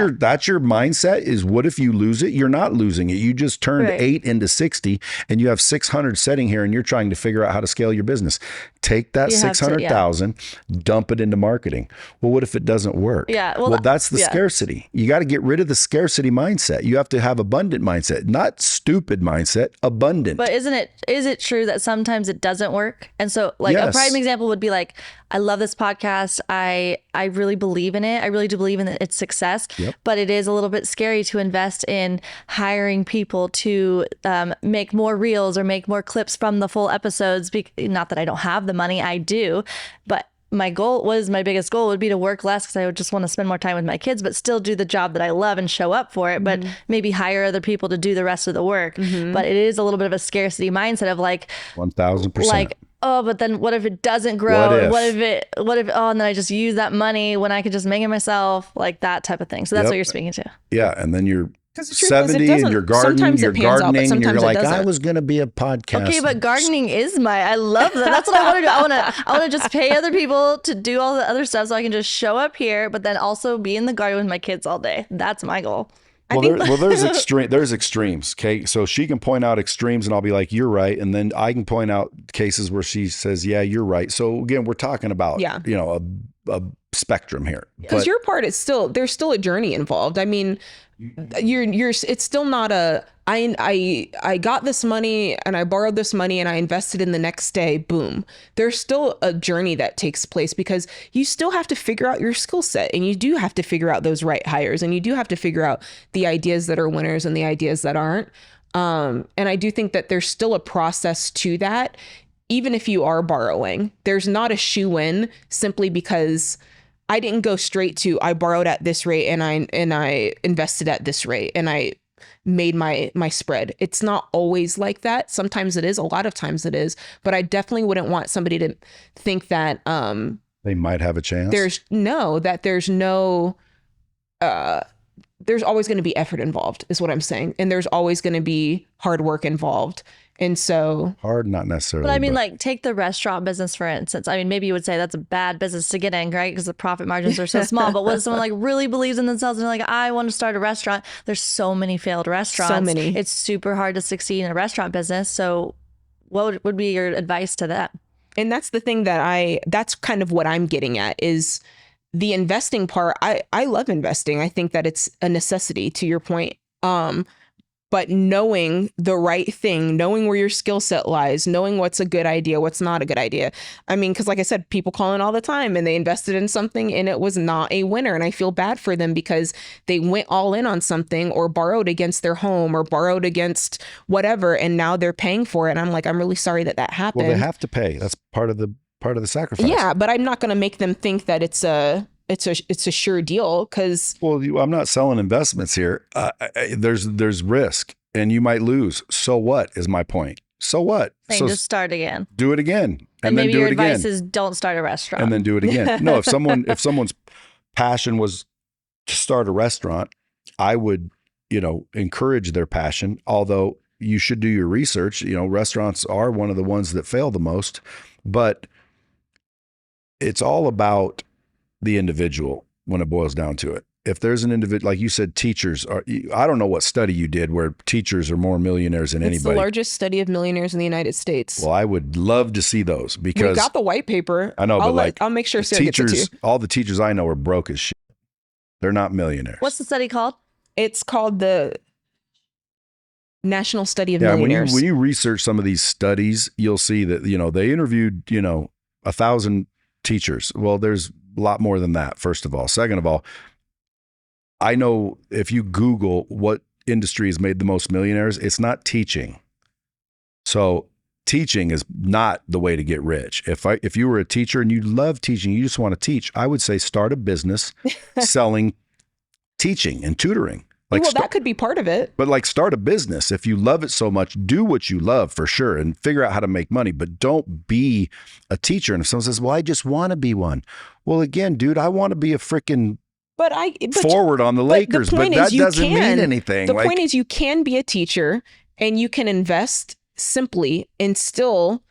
your mindset is what if you lose it? You're not losing it. You just turned Right. 8 into 60 and you have 600 sitting here and you're trying to figure out how to scale your business. Take that You have to, 600,000, dump it into marketing. Well, what if it doesn't work? Yeah, Well, well, that's the yeah. scarcity. You got to get rid of the scarcity mindset. You have to have abundant mindset, not stupid mindset, abundant. But is it true that sometimes it doesn't work? And so like a Yes. prime example would be like, I love this podcast. I really believe in it. I really do believe in its success, Yep. but it is a little bit scary to invest in hiring people to make more reels or make more clips from the full episodes. Not that I don't have the money, I do, but my biggest goal would be to work less because I would just want to spend more time with my kids, but still do the job that I love and show up for it, but maybe hire other people to do the rest of the work. But it is a little bit of a scarcity mindset of like 1000%. like, oh, but then what if it doesn't grow? What if, and then I just use that money when I could just make it myself, like that type of thing. So that's what you're speaking to. Yeah. And then you're The truth is, 70 and you're gardening, and you're like, I was going to be a podcast. Okay, but gardening I love that. That's what I want to do. I want to just pay other people to do all the other stuff so I can just show up here, but then also be in the garden with my kids all day. That's my goal. There's extremes. Okay. So she can point out extremes and I'll be like, you're right. And then I can point out cases where she says, yeah, you're right. So again, we're talking about, a spectrum here. Because your part is there's still a journey involved. I mean, it's still not I got this money and I borrowed this money and I invested in the next day, boom. There's still a journey that takes place because you still have to figure out your skill set and you do have to figure out those right hires and you do have to figure out the ideas that are winners and the ideas that aren't. And I do think that there's still a process to that. Even if you are borrowing, there's not a shoe-in simply because I didn't go straight to I borrowed at this rate and I invested at this rate and I made my spread. It's not always like that. Sometimes it is, a lot of times it is, but I definitely wouldn't want somebody to think that they might have a chance. There's always going to be effort involved is what I'm saying. And there's always going to be hard work involved. And so hard, not necessarily. But I mean, like take the restaurant business, for instance. I mean, maybe you would say that's a bad business to get in, right? Because the profit margins are so small. But what if someone like really believes in themselves and like, I want to start a restaurant? There's so many failed restaurants. So many. It's super hard to succeed in a restaurant business. So what would be your advice to that? And that's the thing that's kind of what I'm getting at is the investing part. I love investing. I think that it's a necessity to your point. But knowing the right thing, knowing where your skill set lies, knowing what's a good idea, what's not a good idea. I mean, because like I said, people call in all the time and they invested in something and it was not a winner. And I feel bad for them because they went all in on something or borrowed against their home or borrowed against whatever. And now they're paying for it. And I'm like, I'm really sorry that happened. Well, they have to pay. That's part of the sacrifice. Yeah, but I'm not going to make them think that it's a sure deal because I'm not selling investments here. There's risk and you might lose. So what is my point? So what? So just start again. Do it again. And then maybe your advice is don't start a restaurant. And then do it again. No, if someone's passion was to start a restaurant, I would, encourage their passion. Although you should do your research. Restaurants are one of the ones that fail the most, but it's all about the individual when it boils down to it. If there's an individual, like you said, teachers are, I don't know what study you did where teachers are more millionaires than anybody. It's the largest study of millionaires in the United States. Well, I would love to see those because we got the white paper. I know, I'll make sure Sarah teachers, gets it to you. all the teachers I know are broke as shit. They're not millionaires. What's the study called? It's called the National Study of Millionaires. When you research some of these studies, you'll see that, they interviewed, 1,000 teachers. Well, there's a lot more than that, first of all. Second of all, I know if you Google what industry has made the most millionaires, it's not teaching. So teaching is not the way to get rich. If you were a teacher and you love teaching, you just want to teach, I would say start a business selling teaching and tutoring. That could be part of it. But start a business. If you love it so much, do what you love for sure and figure out how to make money, but don't be a teacher. And if someone says, well, I just want to be one. Well, again, dude, I want to be a freaking forward on the Lakers, but that doesn't mean anything. The point is you can be a teacher and you can invest simply and still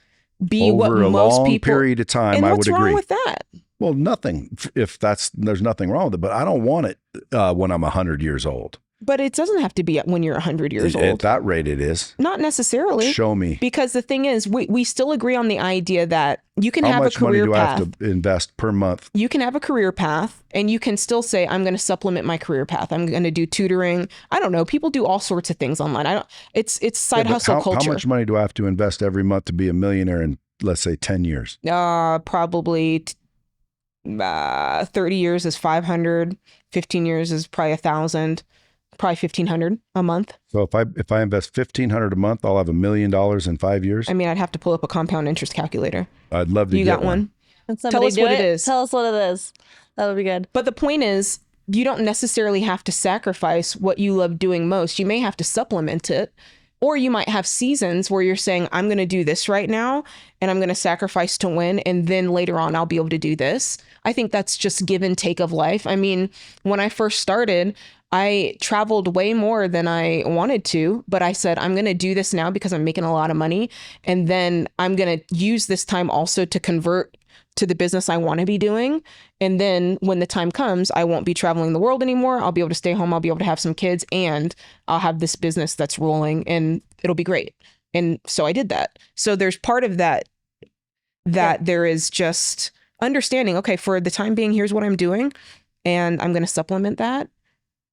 be what most people. Over a long period of time, I would agree. What's wrong with that? Well, nothing. There's nothing wrong with it, but I don't want it when I'm 100 years old. But it doesn't have to be when you're 100 years old. At that rate, it is. Not necessarily. Show me. Because the thing is, we still agree on the idea that you can have a career path. How much money do I have to invest per month? You can have a career path and you can still say, I'm going to supplement my career path. I'm going to do tutoring. I don't know. People do all sorts of things online. It's side hustle culture. How much money do I have to invest every month to be a millionaire in, let's say, 10 years? Probably 30 years is 500. 15 years is probably 1,000. Probably 1,500 a month. So if I invest 1,500 a month, I'll have $1 million in 5 years. I mean, I'd have to pull up a compound interest calculator. I'd love to. You got one? Can Tell somebody us do what it is. Tell us what it is. That would be good. But the point is, you don't necessarily have to sacrifice what you love doing most. You may have to supplement it, or you might have seasons where you're saying, I'm going to do this right now and I'm going to sacrifice to win. And then later on, I'll be able to do this. I think that's just give and take of life. I mean, when I first started, I traveled way more than I wanted to, but I said, I'm going to do this now because I'm making a lot of money. And then I'm going to use this time also to convert to the business I want to be doing. And then when the time comes, I won't be traveling the world anymore. I'll be able to stay home. I'll be able to have some kids, and I'll have this business that's rolling, and it'll be great. And so I did that. So there's part of that there is just understanding, okay, for the time being, here's what I'm doing, and I'm going to supplement that.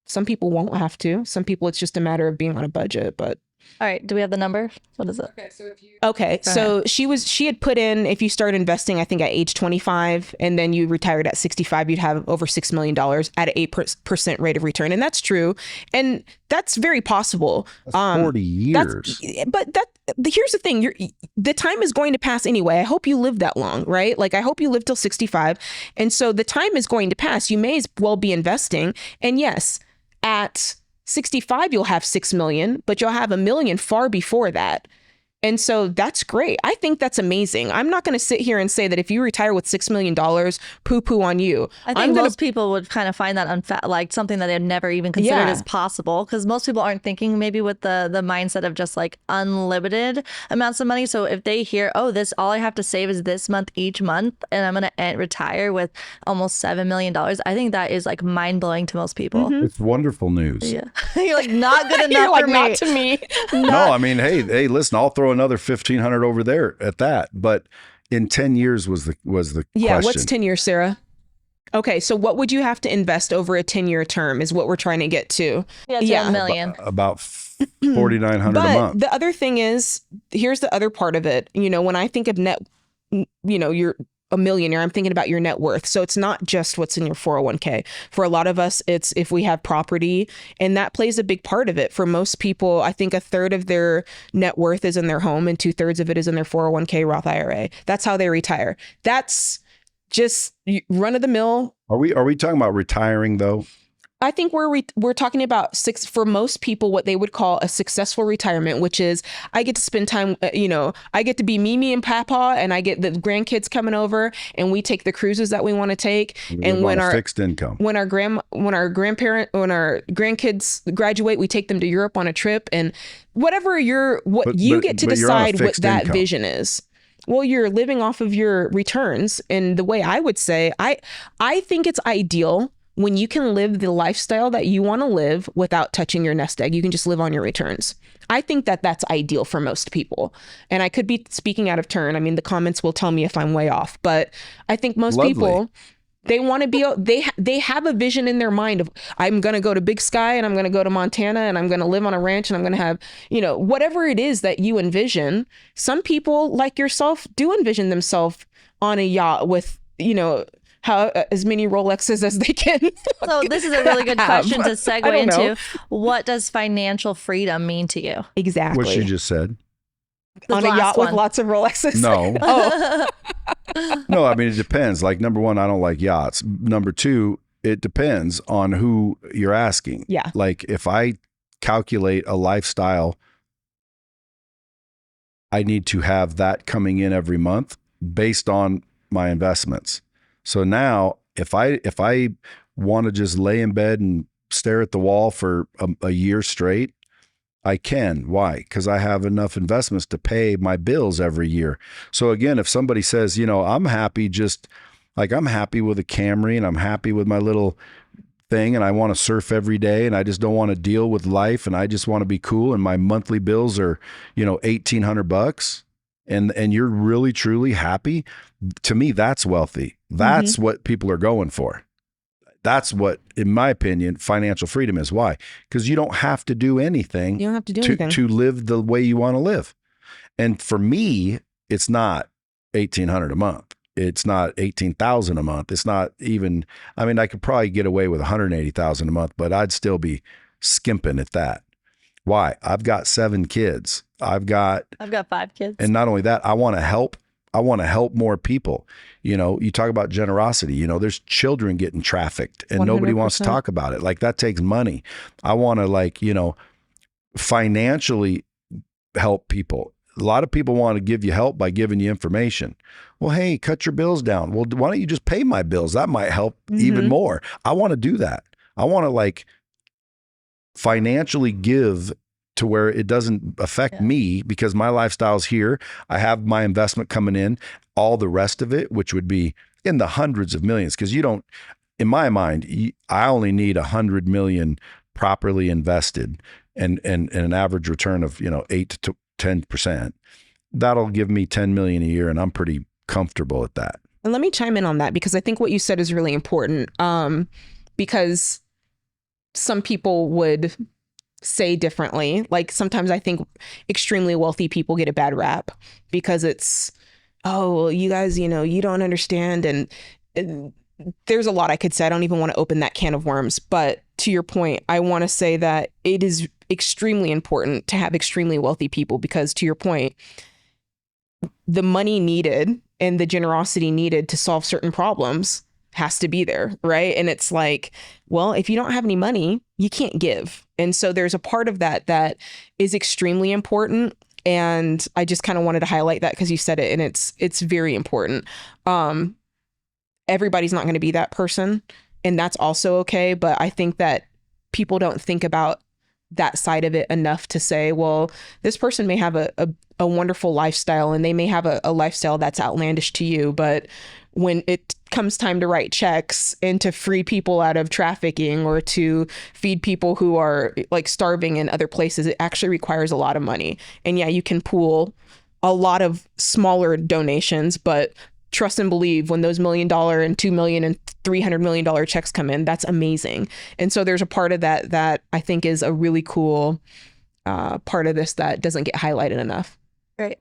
Some people won't have to. Some people, it's just a matter of being on a budget, but. All right. Do we have the number? What is it? So she had put in, if you start investing, I think at age 25, and then you retired at 65, you'd have over $6 million at an 8% rate of return. And that's true. And that's very possible. That's 40 years. Here's the thing. The time is going to pass anyway. I hope you live that long, right? Like, I hope you live till 65. And so the time is going to pass. You may as well be investing. And yes, at 65, you'll have 6 million, but you'll have $1 million far before that. And so that's great. I think that's amazing. I'm not going to sit here and say that if you retire with $6 million, poo-poo on you. I think most people would kind of find that like something that they'd never even considered as possible, because most people aren't thinking maybe with the mindset of just like unlimited amounts of money. So if they hear, oh, all I have to save is this month each month, and I'm going to retire with almost $7 million, I think that is like mind-blowing to most people. It's wonderful news. Yeah. You're like, not good enough You're like, for me. not to me. No, I mean, hey, listen, I'll throw another 1,500 over there at that. But in 10 years was the question. What's 10 years, Sarah? Okay, so what would you have to invest over a 10-year term is what we're trying to get to. Yeah, $1 million. About $4,900 a month. The other thing is, here's the other part of it. You know, when I think of you're a millionaire, I'm thinking about your net worth. So it's not just what's in your 401k. For a lot of us, it's if we have property, and that plays a big part of it. For most people, I think 1/3 of their net worth is in their home and 2/3 of it is in their 401k Roth IRA. That's how they retire. That's just run of the mill. Are we talking about retiring though? I think we're talking about for most people, what they would call a successful retirement, which is I get to spend time, I get to be Mimi and Papa, and I get the grandkids coming over, and we take the cruises that we want to take. And when our fixed income, when our grandkids graduate, we take them to Europe on a trip, and whatever you get to decide what that vision is. Well, you're living off of your returns. And the way I would say, I think it's ideal when you can live the lifestyle that you want to live without touching your nest egg. You can just live on your returns. I think that that's ideal for most people. And I could be speaking out of turn. I mean, the comments will tell me if I'm way off, but I think most people, they want to be, they have a vision in their mind of, I'm going to go to Big Sky, and I'm going to go to Montana, and I'm going to live on a ranch, and I'm going to have, whatever it is that you envision. Some people like yourself do envision themselves on a yacht with, how as many Rolexes as they can. So this is a really good question to segue into. What does financial freedom mean to you? Exactly. What you just said. On a yacht with lots of Rolexes. No. Oh. No, I mean, it depends. Like, number one, I don't like yachts. Number two, it depends on who you're asking. Yeah. Like, if I calculate a lifestyle, I need to have that coming in every month based on my investments. So now if I want to just lay in bed and stare at the wall for a year straight, I can. Why? Because I have enough investments to pay my bills every year. So again, if somebody says, I'm happy I'm happy with a Camry, and I'm happy with my little thing, and I want to surf every day, and I just don't want to deal with life, and I just want to be cool, and my monthly bills are, $1,800, and you're really truly happy, to me, that's wealthy. That's what people are going for. That's what, in my opinion, financial freedom is. Why? Because you don't have to do anything. You don't have to do anything to live the way you want to live. And for me, it's not $1,800 a month. It's not $18,000 a month. It's not even, I could probably get away with $180,000 a month, but I'd still be skimping at that. Why? I've got 7 kids. I've got 5 kids. And not only that, I want to help. I want to help more people. You know, you talk about generosity, you know, there's children getting trafficked and nobody wants to 100%. talk about it. Like that takes money. I want to like, you know, financially help people. A lot of people want to give you help by giving you information. Well, hey, cut your bills down. Well, why don't you just pay my bills? That might help even more. I want to do that. I want to like financially give to where it doesn't affect me because my lifestyle's here. I have my investment coming in, all the rest of it, which would be in the hundreds of millions. Because you don't, in my mind, I only need 100 million properly invested and an average return of, you know, 8 to 10%. That'll give me 10 million a year, and I'm pretty comfortable at that. And let me chime in on that because I think what you said is really important. Because some people would say differently. Like sometimes I think extremely wealthy people get a bad rap because it's, oh, well, you guys, you know, you don't understand. And there's a lot I could say. I don't even want to open that can of worms. But to your point, I want to say that it is extremely important to have extremely wealthy people because to your point, the money needed and the generosity needed to solve certain problems has to be there, right? And it's like, well, if you don't have any money, you can't give. And so there's a part of that that is extremely important. And I just kind of wanted to highlight that because you said it, and it's very important. Everybody's not going to be that person, and that's also okay. But I think that people don't think about that side of it enough to say, well, this person may have a wonderful lifestyle and they may have a lifestyle that's outlandish to you, but when it comes time to write checks and to free people out of trafficking or to feed people who are like starving in other places, it actually requires a lot of money. And yeah, you can pool a lot of smaller donations, but trust and believe when those $1 million and $2 million and $300 million checks come in, that's amazing. And so there's a part of that that I think is a really cool part of this that doesn't get highlighted enough. Great.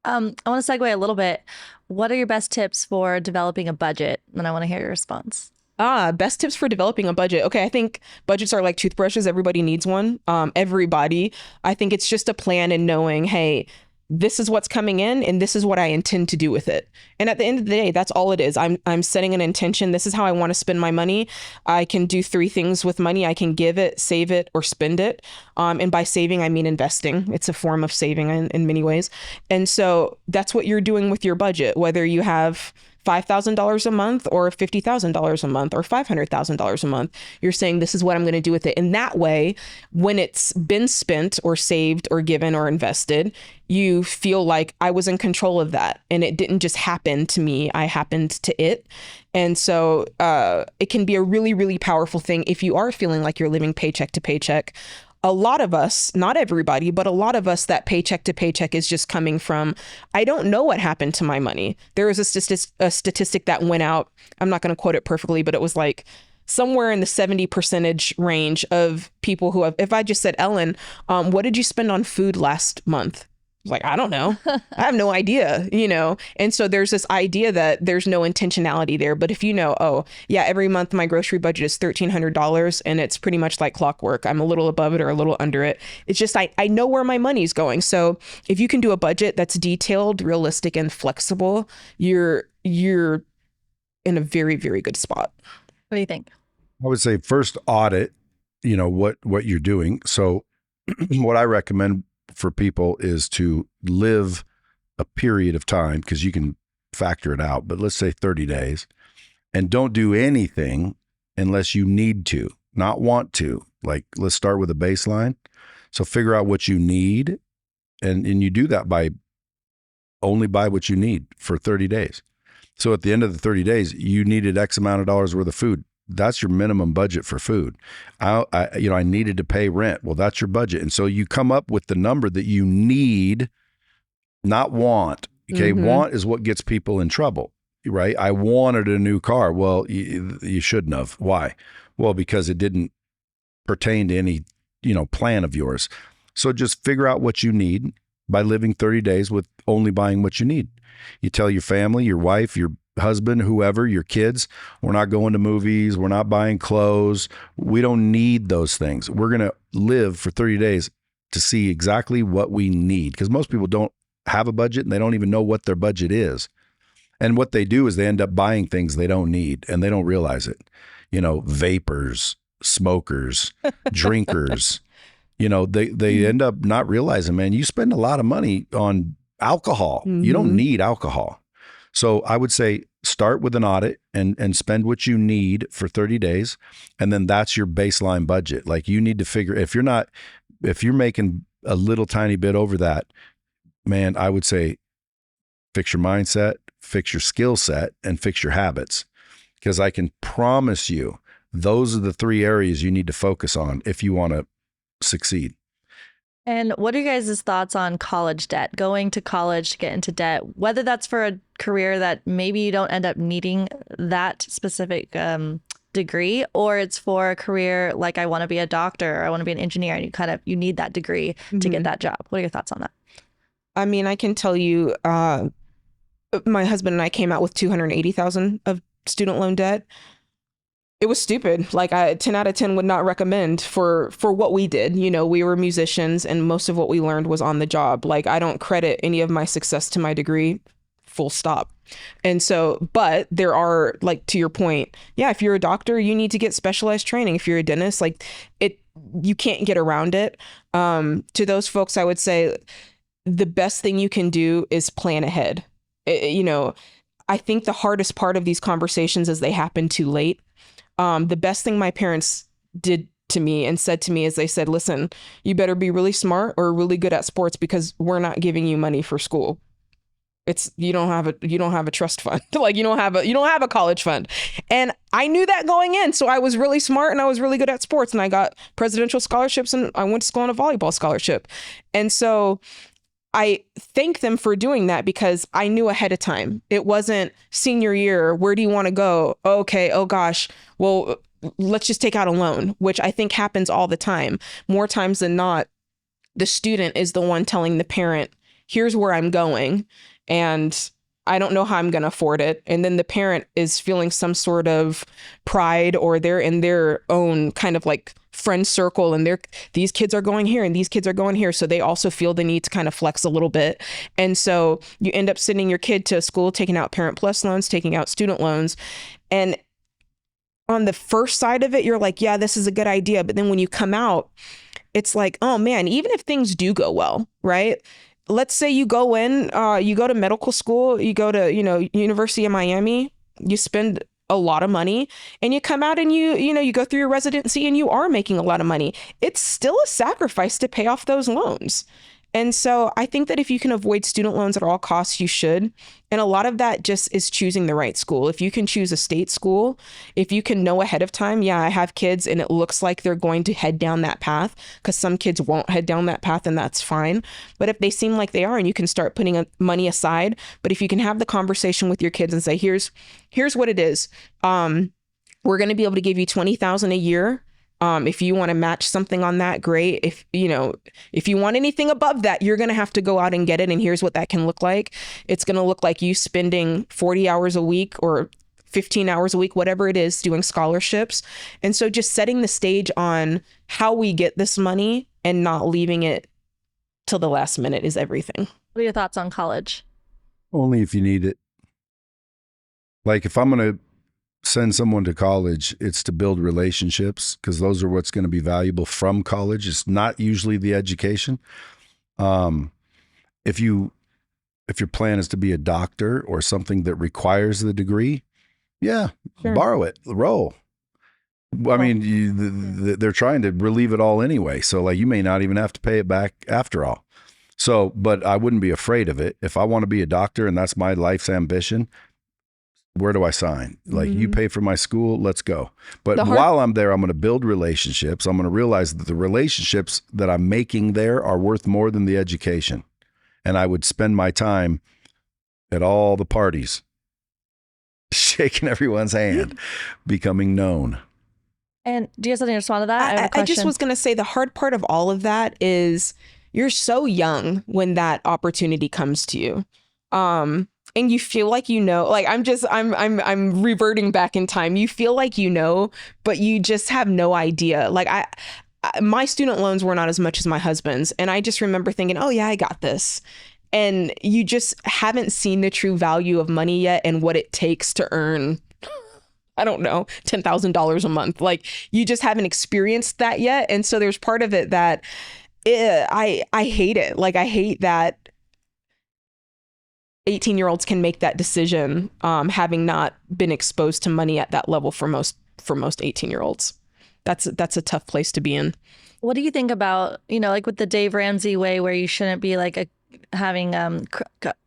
I want to segue a little bit. What are your best tips for developing a budget? And I want to hear your response. Best tips for developing a budget. Okay, I think budgets are like toothbrushes. Everybody needs one. Everybody. I think it's just a plan and knowing, hey, this is what's coming in and this is what I intend to do with it. And at the end of the day, that's all it is. I'm setting an intention. This is how I want to spend my money. I can do 3 things with money. I can give it, save it, or spend it. And by saving, I mean investing. It's a form of saving in many ways. And so that's what you're doing with your budget, whether you have $5,000 a month or $50,000 a month or $500,000 a month. You're saying this is what I'm going to do with it. And that way, when it's been spent or saved or given or invested, you feel like I was in control of that and it didn't just happen to me. I happened to it. And so it can be a really, really powerful thing if you are feeling like you're living paycheck to paycheck. A lot of us, not everybody, but a lot of us, that paycheck to paycheck is just coming from, I don't know what happened to my money. There was a statistic that went out. I'm not going to quote it perfectly, but it was like somewhere in the 70% range of people who have, if I just said, Ellen, what did you spend on food last month? I was like, I don't know. I have no idea, you know? And so there's this idea that there's no intentionality there. But if you know, oh, yeah, every month my grocery budget is $1,300 and it's pretty much like clockwork. I'm a little above it or a little under it. It's just, I know where my money's going. So if you can do a budget that's detailed, realistic, and flexible, you're in a very, very good spot. What do you think? I would say first audit, you know, what you're doing. So what I recommend for people is to live a period of time, because you can factor it out, but let's say 30 days, and don't do anything unless you need to, not want to. Like, let's start with a baseline. So figure out what you need, and you do that by only buy what you need for 30 days. So at the end of the 30 days, you needed X amount of dollars worth of food. That's your minimum budget for food. I needed to pay rent. Well, that's your budget. And so you come up with the number that you need, not want. Okay. Mm-hmm. Want is what gets people in trouble, right? I wanted a new car. Well, you shouldn't have. Why? Well, because it didn't pertain to any, plan of yours. So just figure out what you need by living 30 days with only buying what you need. You tell your family, your wife, your husband, whoever, your kids, we're not going to movies. We're not buying clothes. We don't need those things. We're going to live for 30 days to see exactly what we need. Because most people don't have a budget and they don't even know what their budget is. And what they do is they end up buying things they don't need and they don't realize it. You know, vapors, smokers, drinkers, you know, they end up not realizing, man, you spend a lot of money on alcohol. You don't need alcohol. So I would say start with an audit and spend what you need for 30 days. And then that's your baseline budget. Like you need to figure, if you're making a little tiny bit over that, man, I would say fix your mindset, fix your skill set, and fix your habits. Because I can promise you, those are the 3 areas you need to focus on if you want to succeed. And what are you guys' thoughts on college debt? Going to college to get into debt, whether that's for a career that maybe you don't end up needing that specific degree, or it's for a career like I want to be a doctor or I want to be an engineer, and you need that degree to get that job. What are your thoughts on that? I mean, I can tell you, my husband and I came out with $280,000 of student loan debt. It was stupid. Like 10 out of 10 would not recommend for what we did. You know, we were musicians and most of what we learned was on the job. Like I don't credit any of my success to my degree, full stop. And so, but there are, like, to your point, yeah, if you're a doctor, you need to get specialized training. If you're a dentist, you can't get around it. To those folks, I would say the best thing you can do is plan ahead. You know, I think the hardest part of these conversations is they happen too late. The best thing my parents did to me and said to me is they said, listen, you better be really smart or really good at sports because we're not giving you money for school. You don't have a trust fund. Like you don't have a college fund. And I knew that going in. So I was really smart and I was really good at sports and I got presidential scholarships and I went to school on a volleyball scholarship. And so I thank them for doing that because I knew ahead of time. It wasn't senior year. Where do you want to go? Okay. Oh gosh. Well, let's just take out a loan, which I think happens all the time. More times than not, the student is the one telling the parent, here's where I'm going. And I don't know how I'm going to afford it. And then the parent is feeling some sort of pride or they're in their own kind of like friend circle and these kids are going here and these kids are going here. So they also feel the need to kind of flex a little bit. And so you end up sending your kid to school, taking out Parent Plus loans, taking out student loans. And on the first side of it, you're like, yeah, this is a good idea. But then when you come out, it's like, oh man, even if things do go well, right? Let's say you go in, you go to medical school, you go to, University of Miami, you spend a lot of money and you come out and you go through your residency and you are making a lot of money. It's still a sacrifice to pay off those loans. And so I think that if you can avoid student loans at all costs, you should. And a lot of that just is choosing the right school. If you can choose a state school, if you can know ahead of time, yeah, I have kids and it looks like they're going to head down that path because some kids won't head down that path and that's fine. But if they seem like they are and you can start putting money aside, but if you can have the conversation with your kids and say, here's what it is. We're going to be able to give you $20,000 a year. If you want to match something on that, great. If you want anything above that, you're going to have to go out and get it. And here's what that can look like. It's going to look like you spending 40 hours a week or 15 hours a week, whatever it is, doing scholarships. And so just setting the stage on how we get this money and not leaving it till the last minute is everything. What are your thoughts on college? Only if you need it. Like if I'm going to send someone to college, it's to build relationships because those are what's going to be valuable from college. It's not usually the education. If your plan is to be a doctor or something that requires the degree, yeah, sure. Borrow it, roll. I mean, they're trying to relieve it all anyway. So like you may not even have to pay it back after all. So, but I wouldn't be afraid of it. If I want to be a doctor and that's my life's ambition, where do I sign? Like you pay for my school, let's go. But while I'm there, I'm going to build relationships. I'm going to realize that the relationships that I'm making there are worth more than the education. And I would spend my time at all the parties, shaking everyone's hand, becoming known. And do you have something to respond to that? I just was going to say the hard part of all of that is you're so young when that opportunity comes to you. And you feel like I'm reverting back in time. You feel like but you just have no idea. Like my student loans were not as much as my husband's. And I just remember thinking, oh yeah, I got this. And you just haven't seen the true value of money yet and what it takes to earn, I don't know, $10,000 a month. Like, you just haven't experienced that yet. And so there's part of it that I hate it. Like, I hate that 18-year-olds can make that decision, having not been exposed to money at that level for most 18-year-olds. That's a tough place to be in. What do you think about, like with the Dave Ramsey way, where you shouldn't be like having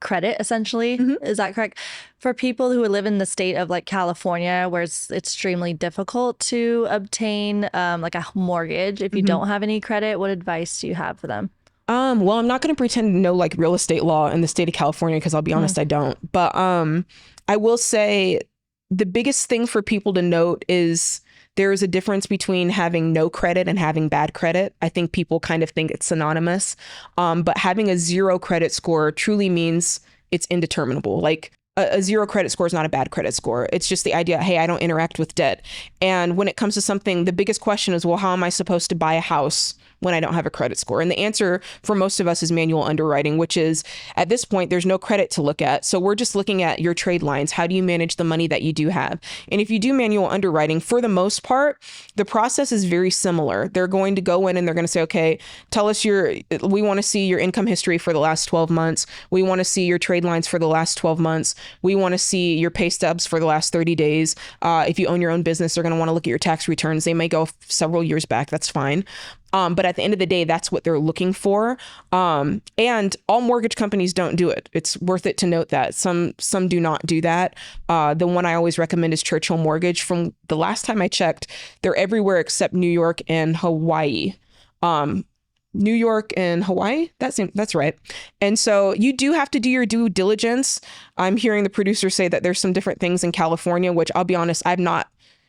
credit, essentially? Mm-hmm. Is that correct? For people who live in the state of like California, where it's extremely difficult to obtain like a mortgage if you Mm-hmm. don't have any credit, what advice do you have for them? Well, I'm not going to pretend to know like real estate law in the state of California, because I'll be honest, I don't. But I will say the biggest thing for people to note is there is a difference between having no credit and having bad credit. I think people kind of think it's synonymous. But having a 0 credit score truly means it's indeterminable. Like, a 0 credit score is not a bad credit score. It's just the idea, hey, I don't interact with debt. And when it comes to something, the biggest question is, well, how am I supposed to buy a house when I don't have a credit score? And the answer for most of us is manual underwriting, which is, at this point, there's no credit to look at. So we're just looking at your trade lines. How do you manage the money that you do have? And if you do manual underwriting, for the most part, the process is very similar. They're going to go in and they're going to say, okay, tell us we want to see your income history for the last 12 months. We want to see your trade lines for the last 12 months. We want to see your pay stubs for the last 30 days. If you own your own business, they're going to want to look at your tax returns. They may go several years back. That's fine. But at the end of the day, that's what they're looking for. And all mortgage companies don't do it. It's worth it to note that. Some do not do that. The one I always recommend is Churchill Mortgage. From the last time I checked, they're everywhere except New York and Hawaii. New York and Hawaii, that's right. And so you do have to do your due diligence. I'm hearing the producer say that there's some different things in California, which I'll be honest,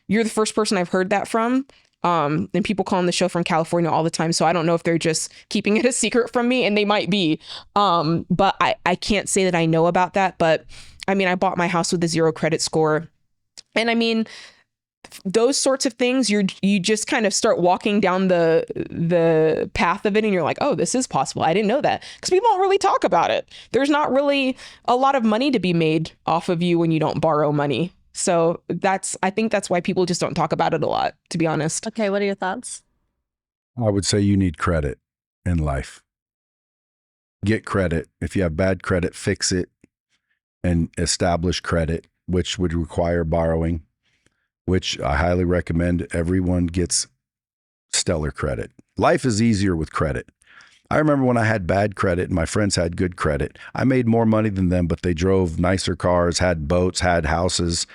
you're the first person I've heard that from. And people call on the show from California all the time. So I don't know if they're just keeping it a secret from me, and they might be. But I can't say that I know about that. But I mean, I bought my house with a 0 credit score. And I mean, those sorts of things, you just kind of start walking down the path of it, and you're like, oh, this is possible. I didn't know that, because people don't really talk about it. There's not really a lot of money to be made off of you when you don't borrow money. So I think that's why people just don't talk about it a lot, to be honest. Okay, what are your thoughts? I would say you need credit in life. Get credit. If you have bad credit, fix it and establish credit, which would require borrowing, which I highly recommend everyone gets stellar credit. Life is easier with credit. I remember when I had bad credit and my friends had good credit. I made more money than them, but they drove nicer cars, had boats, had houses.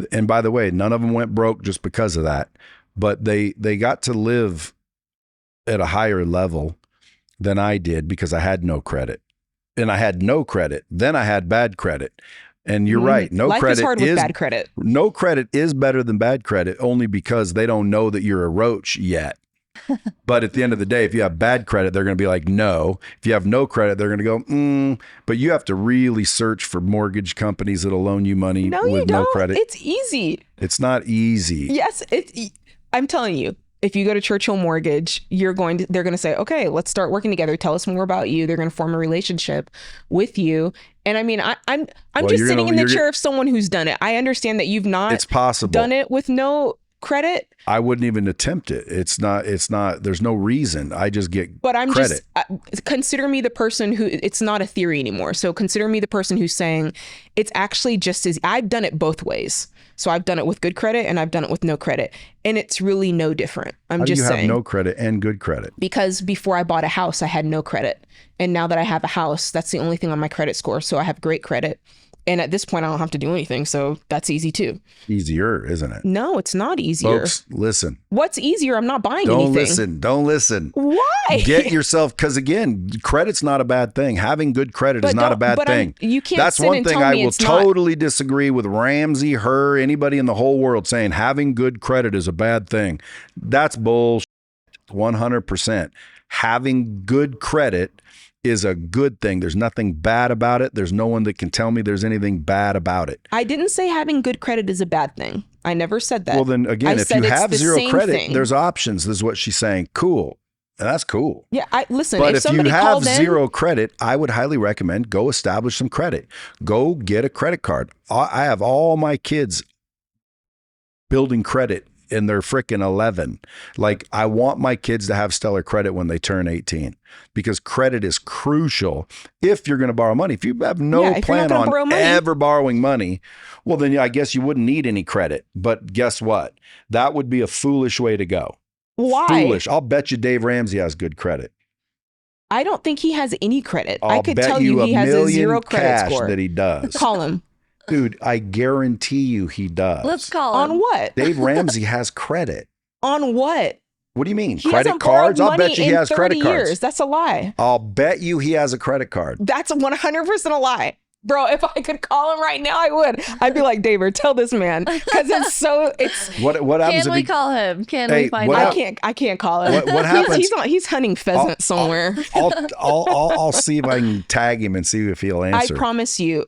And by the way, none of them went broke just because of that. But they got to live at a higher level than I did because I had no credit. And I had no credit. Then I had bad credit. And you're right. Life is hard with bad credit. No credit is better than bad credit, only because they don't know that you're a roach yet. But at the end of the day, if you have bad credit, they're going to be like, no. If you have no credit, they're going to go, But you have to really search for mortgage companies that'll loan you money with no credit. It's easy. It's not easy. Yes, I'm telling you. If you go to Churchill Mortgage, they're going to say, okay, let's start working together. Tell us more about you. They're going to form a relationship with you. And I mean, I'm just sitting in the chair of someone who's done it. I understand that you've not it's possible. done it with no credit. I wouldn't even attempt it. It's not, there's no reason. I just get But I'm credit. Consider me the person who, it's not a theory anymore. So consider me the person who's saying it's actually just as, I've done it both ways. So I've done it with good credit and I've done it with no credit. And it's really no different. How do you have no credit and good credit? Because before I bought a house, I had no credit. And now that I have a house, that's the only thing on my credit score. So I have great credit. And at this point, I don't have to do anything. So that's easy too. Easier, isn't it? No, it's not easier. Folks, listen. What's easier? I'm not buying Don't anything. Don't listen. Why? Get yourself, because again, credit's not a bad thing. Having good credit is not a bad thing. You can't That's sit one and thing tell I me will it's not. totally disagree with Ramsey, anybody in the whole world saying having good credit is a bad thing. That's bullshit. 100%. Having good credit is a good thing. There's nothing bad about it. There's no one that can tell me there's anything bad about it. I didn't say having good credit is a bad thing. I never said that. Well, then again, I if said you it's have the zero same credit, thing. there's options. This is what she's saying. Cool. And that's cool. Yeah, listen, But if if somebody you have called in, zero credit, I would highly recommend go establish some credit. Go get a credit card. I have all my kids building credit and they're freaking 11. Like, I want my kids to have stellar credit when they turn 18 because credit is crucial if you're going to borrow money. If you have no plan on ever borrowing money, well, then I guess you wouldn't need any credit. But guess what? That would be a foolish way to go. Why? Foolish. I'll bet you Dave Ramsey has good credit. I don't think he has any credit. I could tell you he has a 0 credit score. That he does. Call him. Dude, I guarantee you he does. Let's call him. On what? Dave Ramsey has credit. On what? What do you mean? He Credit hasn't borrowed cards? I'll money bet you he in has 30 credit cards. years. That's a lie. I'll bet you he has a credit card. That's 100% a lie. Bro, if I could call him right now, I would. I'd be like, David, tell this man. Because What happens Can if we he call him? Can Hey, we find what out? I can't call him. What happens? He's hunting pheasant somewhere. I'll see if I can tag him and see if he'll answer. I promise you.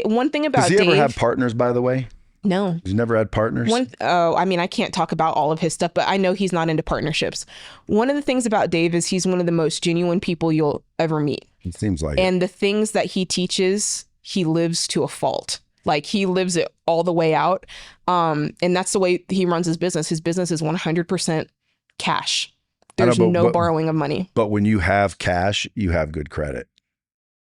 One thing about Has he Dave. ever had partners, by the way? No. He's never had partners? I mean, I can't talk about all of his stuff, but I know he's not into partnerships. One of the things about Dave is he's one of the most genuine people you'll ever meet. It seems like And the things that he teaches, he lives to a fault. Like, he lives it all the way out. And that's the way he runs his business. His business is 100% cash. There's no borrowing of money. But when you have cash, you have good credit.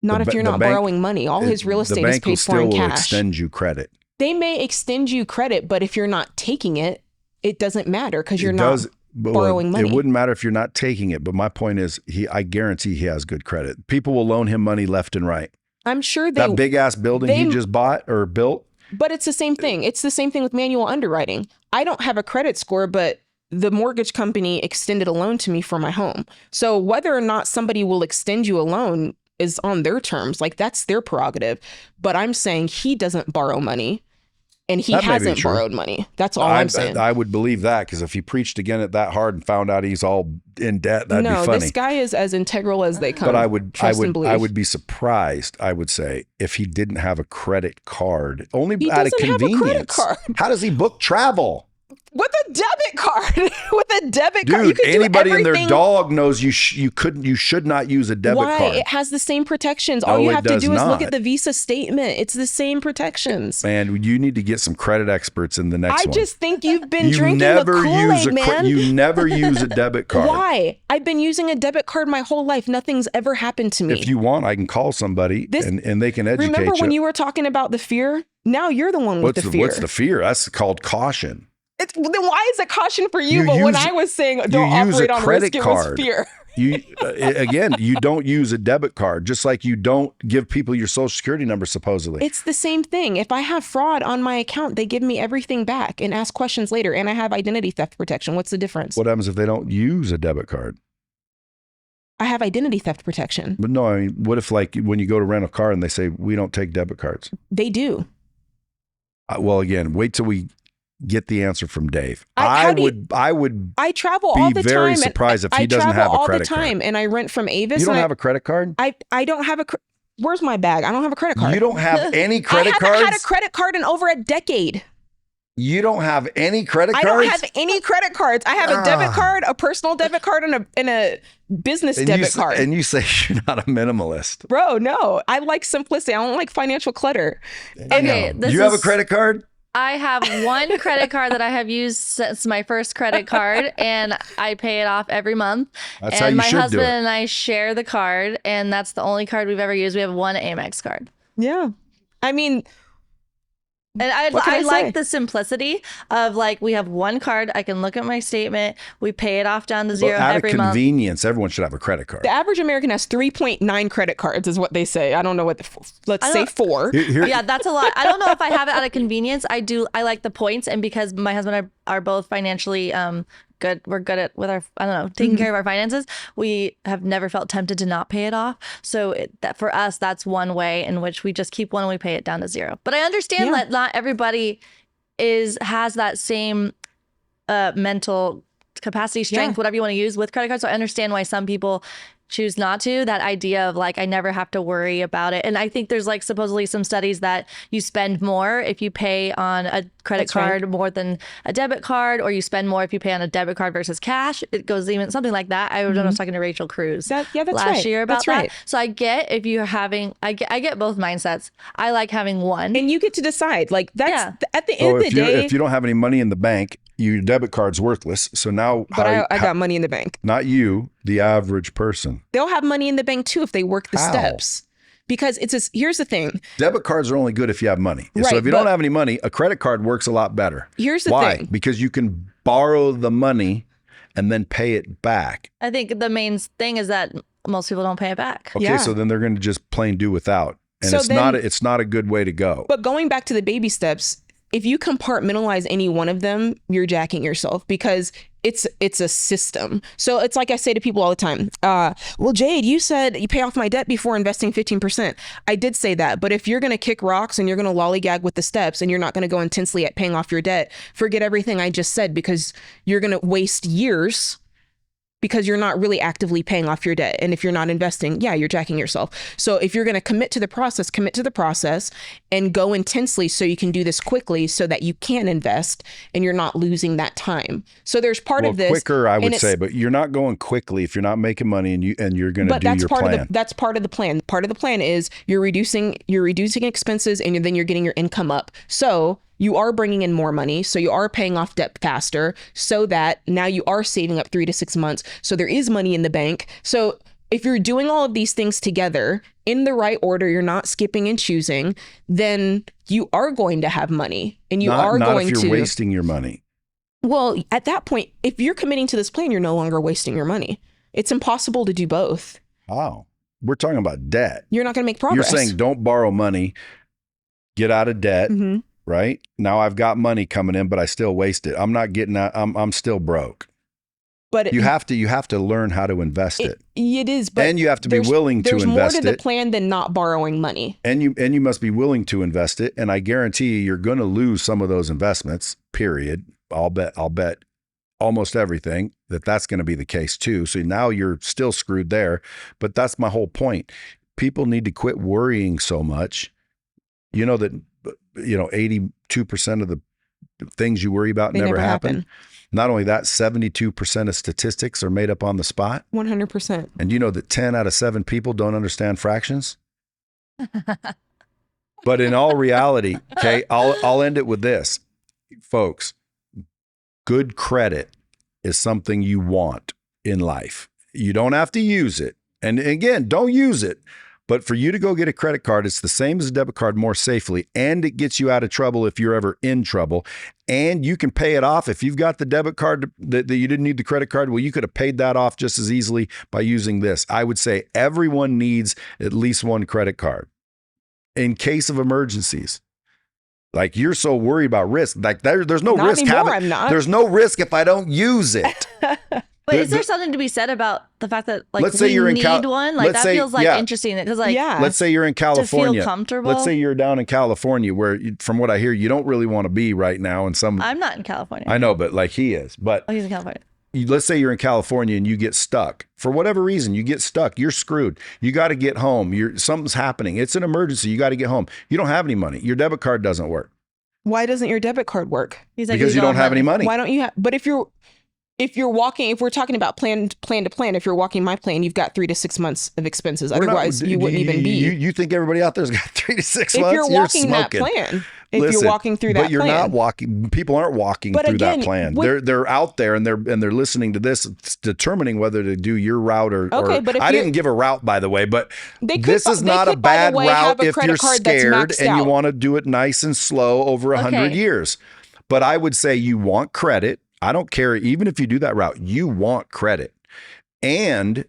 Not if you're not borrowing money. All his real estate is paid for in will cash. Extend you credit. They may extend you credit, but if you're not taking it, it doesn't matter because you're not borrowing money. It wouldn't matter if you're not taking it. But my point is, I guarantee he has good credit. People will loan him money left and right. I'm sure that big ass building he just bought or built. But it's the same thing. It's the same thing with manual underwriting. I don't have a credit score, but the mortgage company extended a loan to me for my home. So whether or not somebody will extend you a loan is on their terms. Like, that's their prerogative. But I'm saying he doesn't borrow money. And he hasn't borrowed money. That's all I'm saying. I would believe that, because if he preached again it that hard and found out he's all in debt, that'd be funny. No, this guy is as integral as they come. But I would be surprised, I would say, if he didn't have a credit card. Only out of convenience. Have a credit card. How does he book travel? With a debit card. With a debit card. Dude, anybody and their dog knows you should not use a debit card. Why? It has the same protections. All you have to do is look at the Visa statement. It's the same protections. Man, you need to get some credit experts in the next one. I just think you've been drinking the Kool-Aid, man. You never use a debit card. Why? I've been using a debit card my whole life. Nothing's ever happened to me. If you want, I can call somebody and they can educate you. Remember when you were talking about the fear? Now you're the one with the fear. What's the fear? That's called caution. Then why is it caution for you? But when I was saying don't operate on risk, it was fear. Again, you don't use a debit card, just like you don't give people your social security number, supposedly. It's the same thing. If I have fraud on my account, they give me everything back and ask questions later. And I have identity theft protection. What's the difference? What happens if they don't use a debit card? I have identity theft protection. But no, I mean, what if, like, when you go to rent a car and they say, we don't take debit cards? They do. Well, again, wait till we get the answer from Dave. I travel all the time. Be very surprised if he doesn't have a credit card. I travel all the time, and I rent from Avis. You don't have a credit card? I don't have a. Where's my bag? I don't have a credit card. You don't have any credit cards? I haven't had a credit card in over a decade. You don't have any credit cards? I don't have any credit cards. I have a debit card, a personal debit card, and a business debit card. And you say you're not a minimalist. Bro, no. I like simplicity. I don't like financial clutter. Okay, you have a credit card? I have one credit card that I have used since my first credit card, and I pay it off every month. That's how you should do it. My husband and I share the card, and that's the only card we've ever used. We have one Amex card. Yeah. I mean... And I like the simplicity of, like, we have one card. I can look at my statement. We pay it off down to zero every month. Out of convenience, everyone should have a credit card. The average American has 3.9 credit cards is what they say. I don't know what, let's say 4. Yeah, that's a lot. I don't know if I have it out of convenience. I like the points. And because my husband and I are both financially good, we're good at with our, taking care of our finances. We have never felt tempted to not pay it off. So that for us, that's one way in which we just keep one and we pay it down to zero. But I understand that not everybody has that same mental capacity, strength, whatever you want to use with credit cards. So I understand why some people choose not to, that idea of like, I never have to worry about it. And I think there's like supposedly some studies that you spend more if you pay on a credit card more than a debit card, or you spend more if you pay on a debit card versus cash. It goes even something like that. I was talking to Rachel Cruz last year about that. So I get if you're having, I get both mindsets. I like having one. And you get to decide. Like that's at the end of the day. If you don't have any money in the bank, your debit card's worthless. So now, but I got money in the bank. Not you, the average person. They'll have money in the bank too if they work the steps. Because here's the thing. Debit cards are only good if you have money. Right, so if you don't have any money, a credit card works a lot better. Here's the Why? thing. Because you can borrow the money and then pay it back. I think the main thing is that most people don't pay it back. Okay, so then they're going to just plain do without. And so it's not a good way to go. But going back to the baby steps, if you compartmentalize any one of them, you're jacking yourself, because it's a system. So it's like I say to people all the time, well, Jade, you said you pay off my debt before investing 15%. I did say that, but if you're going to kick rocks and you're going to lollygag with the steps and you're not going to go intensely at paying off your debt, forget everything I just said, because you're going to waste years because you're not really actively paying off your debt. And if you're not investing, you're jacking yourself. So if you're going to commit to the process and go intensely so you can do this quickly so that you can invest and you're not losing that time. So there's part of this. Quicker, I would say, but you're not going quickly if you're not making money and you're going to do your plan. That's part of the plan. Part of the plan is you're reducing expenses and then you're getting your income up. So you are bringing in more money, so you are paying off debt faster, so that now you are saving up 3 to 6 months. So there is money in the bank. So if you're doing all of these things together in the right order, you're not skipping and choosing, then you are going to have money, and not if you're wasting your money. Well, at that point, if you're committing to this plan, you're no longer wasting your money. It's impossible to do both. Wow. We're talking about debt. You're not going to make progress. You're saying don't borrow money, get out of debt. Mm-hmm. Right? Now I've got money coming in, but I still waste it. I'm not getting that. I'm still broke. But you have to learn how to invest it. It is, but and you have to be willing to invest it. There's more to the plan than not borrowing money. And you must be willing to invest it. And I guarantee you're going to lose some of those investments. Period. I'll bet almost everything that's going to be the case too. So now you're still screwed there. But that's my whole point. People need to quit worrying so much. You know that 82% of the things you worry about never happen. Not only that, 72% of statistics are made up on the spot. 100%. And you know that 10 out of 7 people don't understand fractions. But in all reality, okay, I'll end it with this. Folks, good credit is something you want in life. You don't have to use it. And again, don't use it. But for you to go get a credit card, it's the same as a debit card, more safely, and it gets you out of trouble if you're ever in trouble. And you can pay it off. If you've got the debit card that you didn't need the credit card, well, you could have paid that off just as easily by using this. I would say everyone needs at least one credit card in case of emergencies. Like, you're so worried about risk. Like there's no not risk. Anymore, I'm not. There's no risk if I don't use it. But is there something to be said about the fact that, like, let's say we you're in need one? Like, that feels like interesting because, like, let's say you're in California. To feel comfortable. Let's say you're down in California, where, from what I hear, you don't really want to be right now. And I'm not in California. I know, but like he is. But he's in California. Let's say you're in California and you get stuck for whatever reason. You get stuck. You're screwed. You got to get home. Something's happening. It's an emergency. You got to get home. You don't have any money. Your debit card doesn't work. Why doesn't your debit card work? Because you don't have any money. Why don't you have? But if we're talking about plan to plan, if you're walking my plan, you've got 3 to 6 months of expenses. Otherwise, you wouldn't even be. You think everybody out there's got 3 to 6 months? If you're walking that plan, you're walking through that plan. But you're not walking. People aren't walking through that plan. They're out there and they're listening to this, determining whether to do your route or. Okay, but if I didn't give a route, by the way, but this is not a bad route if you're scared and you want to do it nice and slow over 100 years. But I would say you want credit. I don't care. Even if you do that route, you want credit, and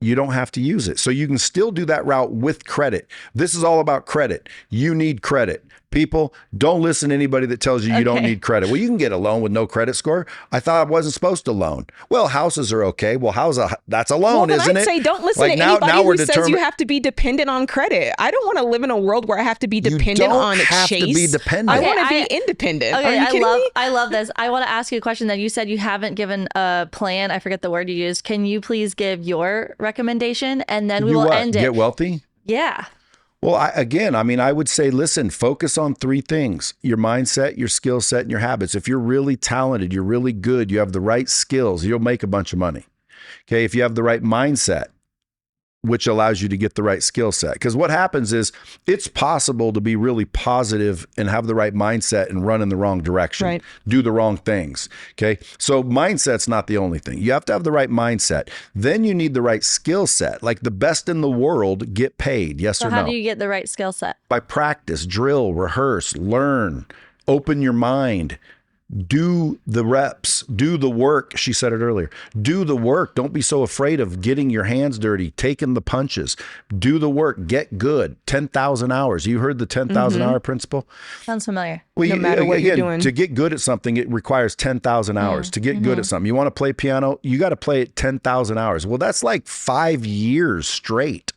you don't have to use it. So you can still do that route with credit. This is all about credit. You need credit. People, don't listen to anybody that tells you you don't need credit. Well, you can get a loan with no credit score. I thought I wasn't supposed to loan. Well, houses are okay. Well, that's a loan, isn't I'd it? say don't listen Like to now anybody we're who says you have to be dependent on credit. I don't want to live in a world where I have to be dependent on You don't have Chase. to be dependent. I want to be independent. Okay, Are you kidding me? I love this. I want to ask you a question that you said you haven't given a plan. I forget the word you used. Can you please give your recommendation and then we will end it? Get wealthy? Yeah. Well, I would say, listen, focus on 3 things: your mindset, your skill set, and your habits. If you're really talented, you're really good, you have the right skills, you'll make a bunch of money. Okay. If you have the right mindset, which allows you to get the right skill set. Because what happens is it's possible to be really positive and have the right mindset and run in the wrong direction, do the wrong things. Okay. So mindset's not the only thing. You have to have the right mindset. Then you need the right skill set. Like the best in the world get paid. Yes or no? So how do you get the right skill set? By practice, drill, rehearse, learn, open your mind. Do the reps, do the work. She said it earlier. Do the work. Don't be so afraid of getting your hands dirty, taking the punches. Do the work. Get good. 10,000 hours. You heard the 10,000 hour principle? Sounds familiar. Well, No matter what you're doing. To get good at something, it requires 10,000 hours. To get good at something, you want to play piano, you got to play it 10,000 hours. Well, that's like 5 years straight.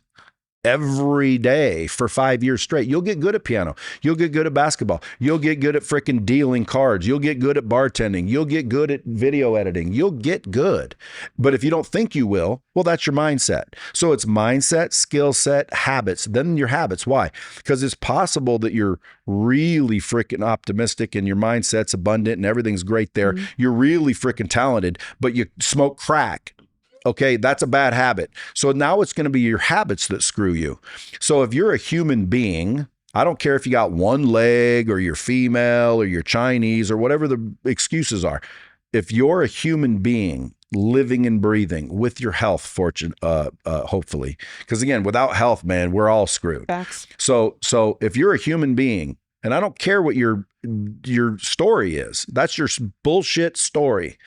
Every day for 5 years straight. You'll get good at piano. You'll get good at basketball. You'll get good at freaking dealing cards. You'll get good at bartending. You'll get good at video editing. You'll get good. But if you don't think you will, well, that's your mindset. So it's mindset, skill set, habits, then your habits. Why? Because it's possible that you're really freaking optimistic and your mindset's abundant and everything's great there. You're really freaking talented, but you smoke crack. Okay, that's a bad habit. So now it's going to be your habits that screw you. So if you're a human being, I don't care if you got one leg or you're female or you're Chinese or whatever the excuses are. If you're a human being living and breathing with your health, hopefully, because again, without health, man, we're all screwed. Facts. So if you're a human being, and I don't care what your story is, that's your bullshit story.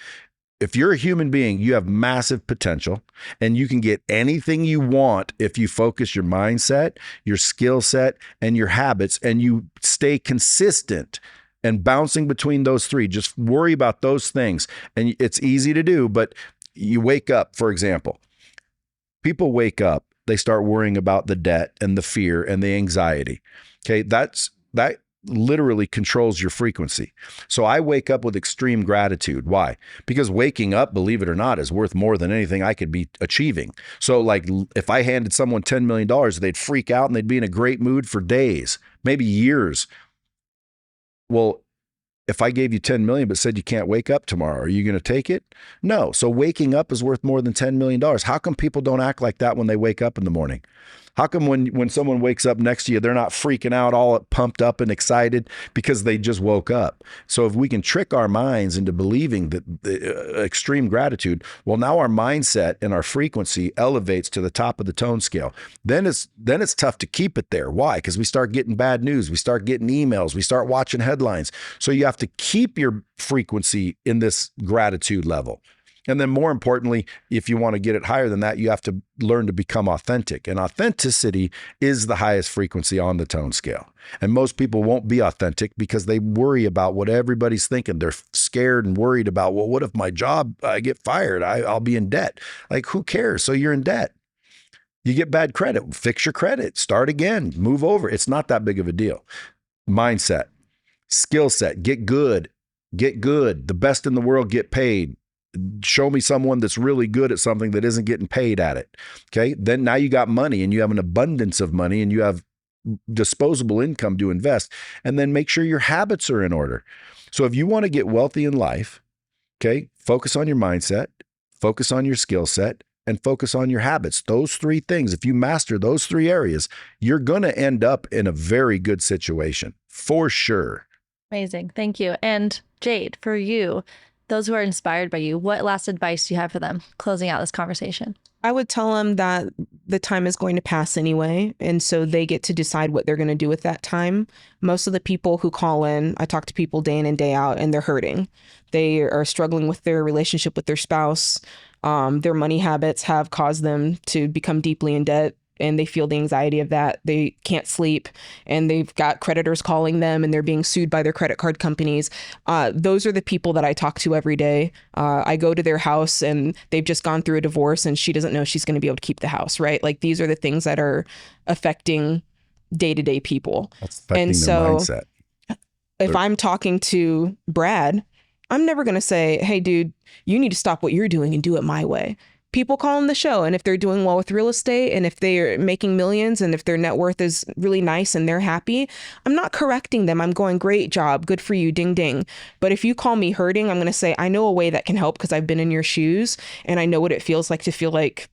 If you're a human being, you have massive potential and you can get anything you want if you focus your mindset, your skill set, and your habits, and you stay consistent and bouncing between those 3. Just worry about those things. And it's easy to do, but you wake up, for example, people wake up, they start worrying about the debt and the fear and the anxiety. Okay, that literally controls your frequency. So I wake up with extreme gratitude. Why? Because waking up, believe it or not, is worth more than anything I could be achieving. So like if I handed someone $10 million, they'd freak out and they'd be in a great mood for days, maybe years. Well, if I gave you 10 million but said you can't wake up tomorrow, are you going to take it? No. So waking up is worth more than $10 million. How come people don't act like that when they wake up in the morning? How come when someone wakes up next to you, they're not freaking out, all pumped up and excited because they just woke up? So if we can trick our minds into believing that extreme gratitude, well, now our mindset and our frequency elevates to the top of the tone scale. Then it's tough to keep it there. Why? Because we start getting bad news. We start getting emails. We start watching headlines. So you have to keep your frequency in this gratitude level. And then more importantly, if you want to get it higher than that, you have to learn to become authentic. And authenticity is the highest frequency on the tone scale. And most people won't be authentic because they worry about what everybody's thinking. They're scared and worried about, well, what if my job, I get fired? I'll be in debt. Like, who cares? So you're in debt. You get bad credit, fix your credit, start again, move over. It's not that big of a deal. Mindset, skill set, get good. The best in the world get paid. Show me someone that's really good at something that isn't getting paid at it. Okay. Then now you got money and you have an abundance of money and you have disposable income to invest, and then make sure your habits are in order. So if you want to get wealthy in life, okay, focus on your mindset, focus on your skill set, and focus on your habits. Those 3 things, if you master those 3 areas, you're going to end up in a very good situation for sure. Amazing. Thank you. And Jade, for you, those who are inspired by you, what last advice do you have for them closing out this conversation? I would tell them that the time is going to pass anyway. And so they get to decide what they're going to do with that time. Most of the people who call in, I talk to people day in and day out, and they're hurting. They are struggling with their relationship with their spouse. Their money habits have caused them to become deeply in debt. and they feel the anxiety of that. They can't sleep, and they've got creditors calling them, and they're being sued by their credit card companies. Those are the people that I talk to every day. I go to their house, and they've just gone through a divorce, and she doesn't know she's going to be able to keep the house, right? Like, these are the things that are affecting day-to-day people. That's affecting and their so mindset. if I'm talking to Brad, I'm never going to say, hey, dude, you need to stop what you're doing and do it my way. People call on the show, and if they're doing well with real estate, and if they're making millions, and if their net worth is really nice and they're happy, I'm not correcting them. I'm going, great job, good for you, ding ding. But if you call me hurting, I'm going to say, I know a way that can help because I've been in your shoes, and I know what it feels like to feel like,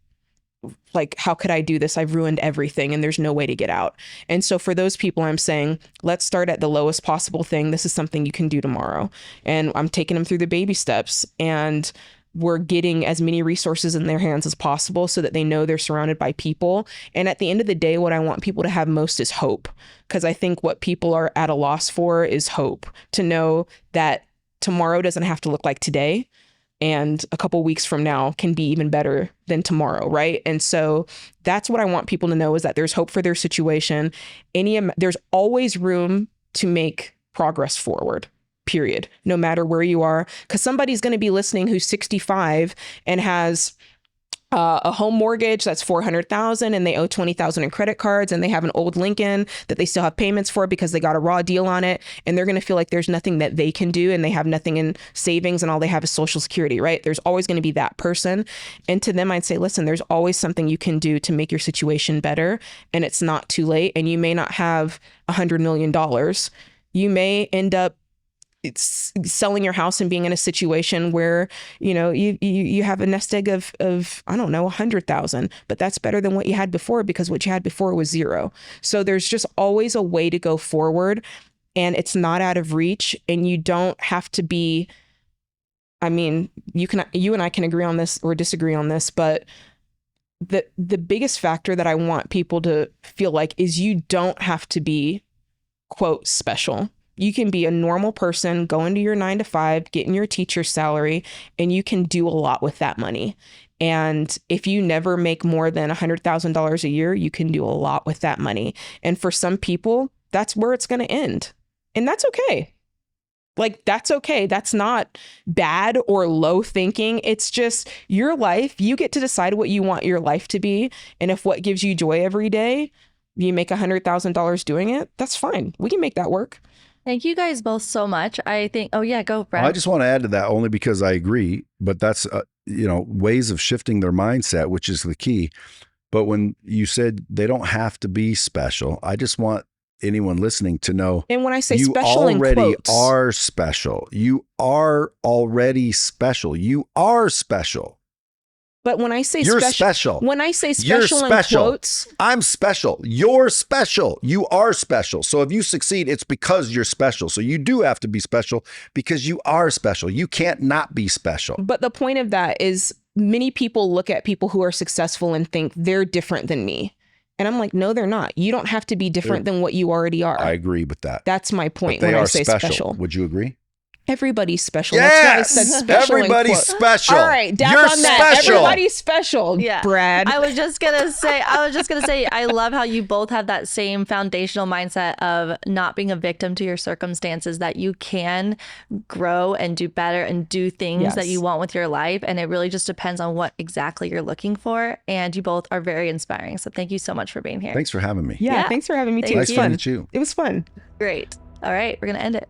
how could I do this? I've ruined everything and there's no way to get out. And so for those people, I'm saying, let's start at the lowest possible thing. This is something you can do tomorrow. And I'm taking them through the baby steps, and we're getting as many resources in their hands as possible so that they know they're surrounded by people. And at the end of the day, what I want people to have most is hope, because I think what people are at a loss for is hope, to know that tomorrow doesn't have to look like today. And a couple weeks from now can be even better than tomorrow, right? And so that's what I want people to know, is that there's hope for their situation. There's always room to make progress forward, period, no matter where you are. Because somebody's going to be listening who's 65 and has a home mortgage that's $400,000, and they owe $20,000 in credit cards, and they have an old Lincoln that they still have payments for because they got a raw deal on it, and they're going to feel like there's nothing that they can do, and they have nothing in savings, and all they have is Social Security, right? There's always going to be that person. And to them, I'd say, listen, there's always something you can do to make your situation better, and it's not too late. And you may not have $100 million. You may end up selling your house and being in a situation where, you have a nest egg of I don't know, 100,000, but that's better than what you had before, because what you had before was zero. So there's just always a way to go forward, and it's not out of reach. And you don't have to be, you and I can agree on this or disagree on this, but the biggest factor that I want people to feel like is you don't have to be, quote, special. You can be a normal person, go into your 9 to 5, getting your teacher's salary, and you can do a lot with that money. And if you never make more than $100,000 a year, you can do a lot with that money. And for some people, that's where it's going to end. And that's okay. That's okay. That's not bad or low thinking. It's just your life. You get to decide what you want your life to be. And if what gives you joy every day, you make $100,000 doing it, that's fine. We can make that work. Thank you guys both so much. I think, go, Brad. I just want to add to that, only because I agree, but that's, ways of shifting their mindset, which is the key. But when you said they don't have to be special, I just want anyone listening to know. And when I say you special in already quotes, are special. You are already special. You are special. But when I say you're special, when I say you're special special. in quotes, I'm special. You're special. You are special. So if you succeed, it's because you're special. So you do have to be special because you are special. You can't not be special. But the point of that is many people look at people who are successful and think they're different than me. And I'm like, no, they're not. You don't have to be different than what you already are. I agree with that. That's my point But they when are I say special. Would you agree? Everybody's special. Yes! That's why I said special. Everybody's special. All right, dab You're on that. special. Everybody's special, Yeah. Brad. I was just gonna say, I love how you both have that same foundational mindset of not being a victim to your circumstances, that you can grow and do better and do things that you want with your life. And it really just depends on what exactly you're looking for. And you both are very inspiring. So thank you so much for being here. Thanks for having me. Yeah, thanks for having me too. Thank Nice you. to meet you. It was fun. Great. All right, we're gonna end it.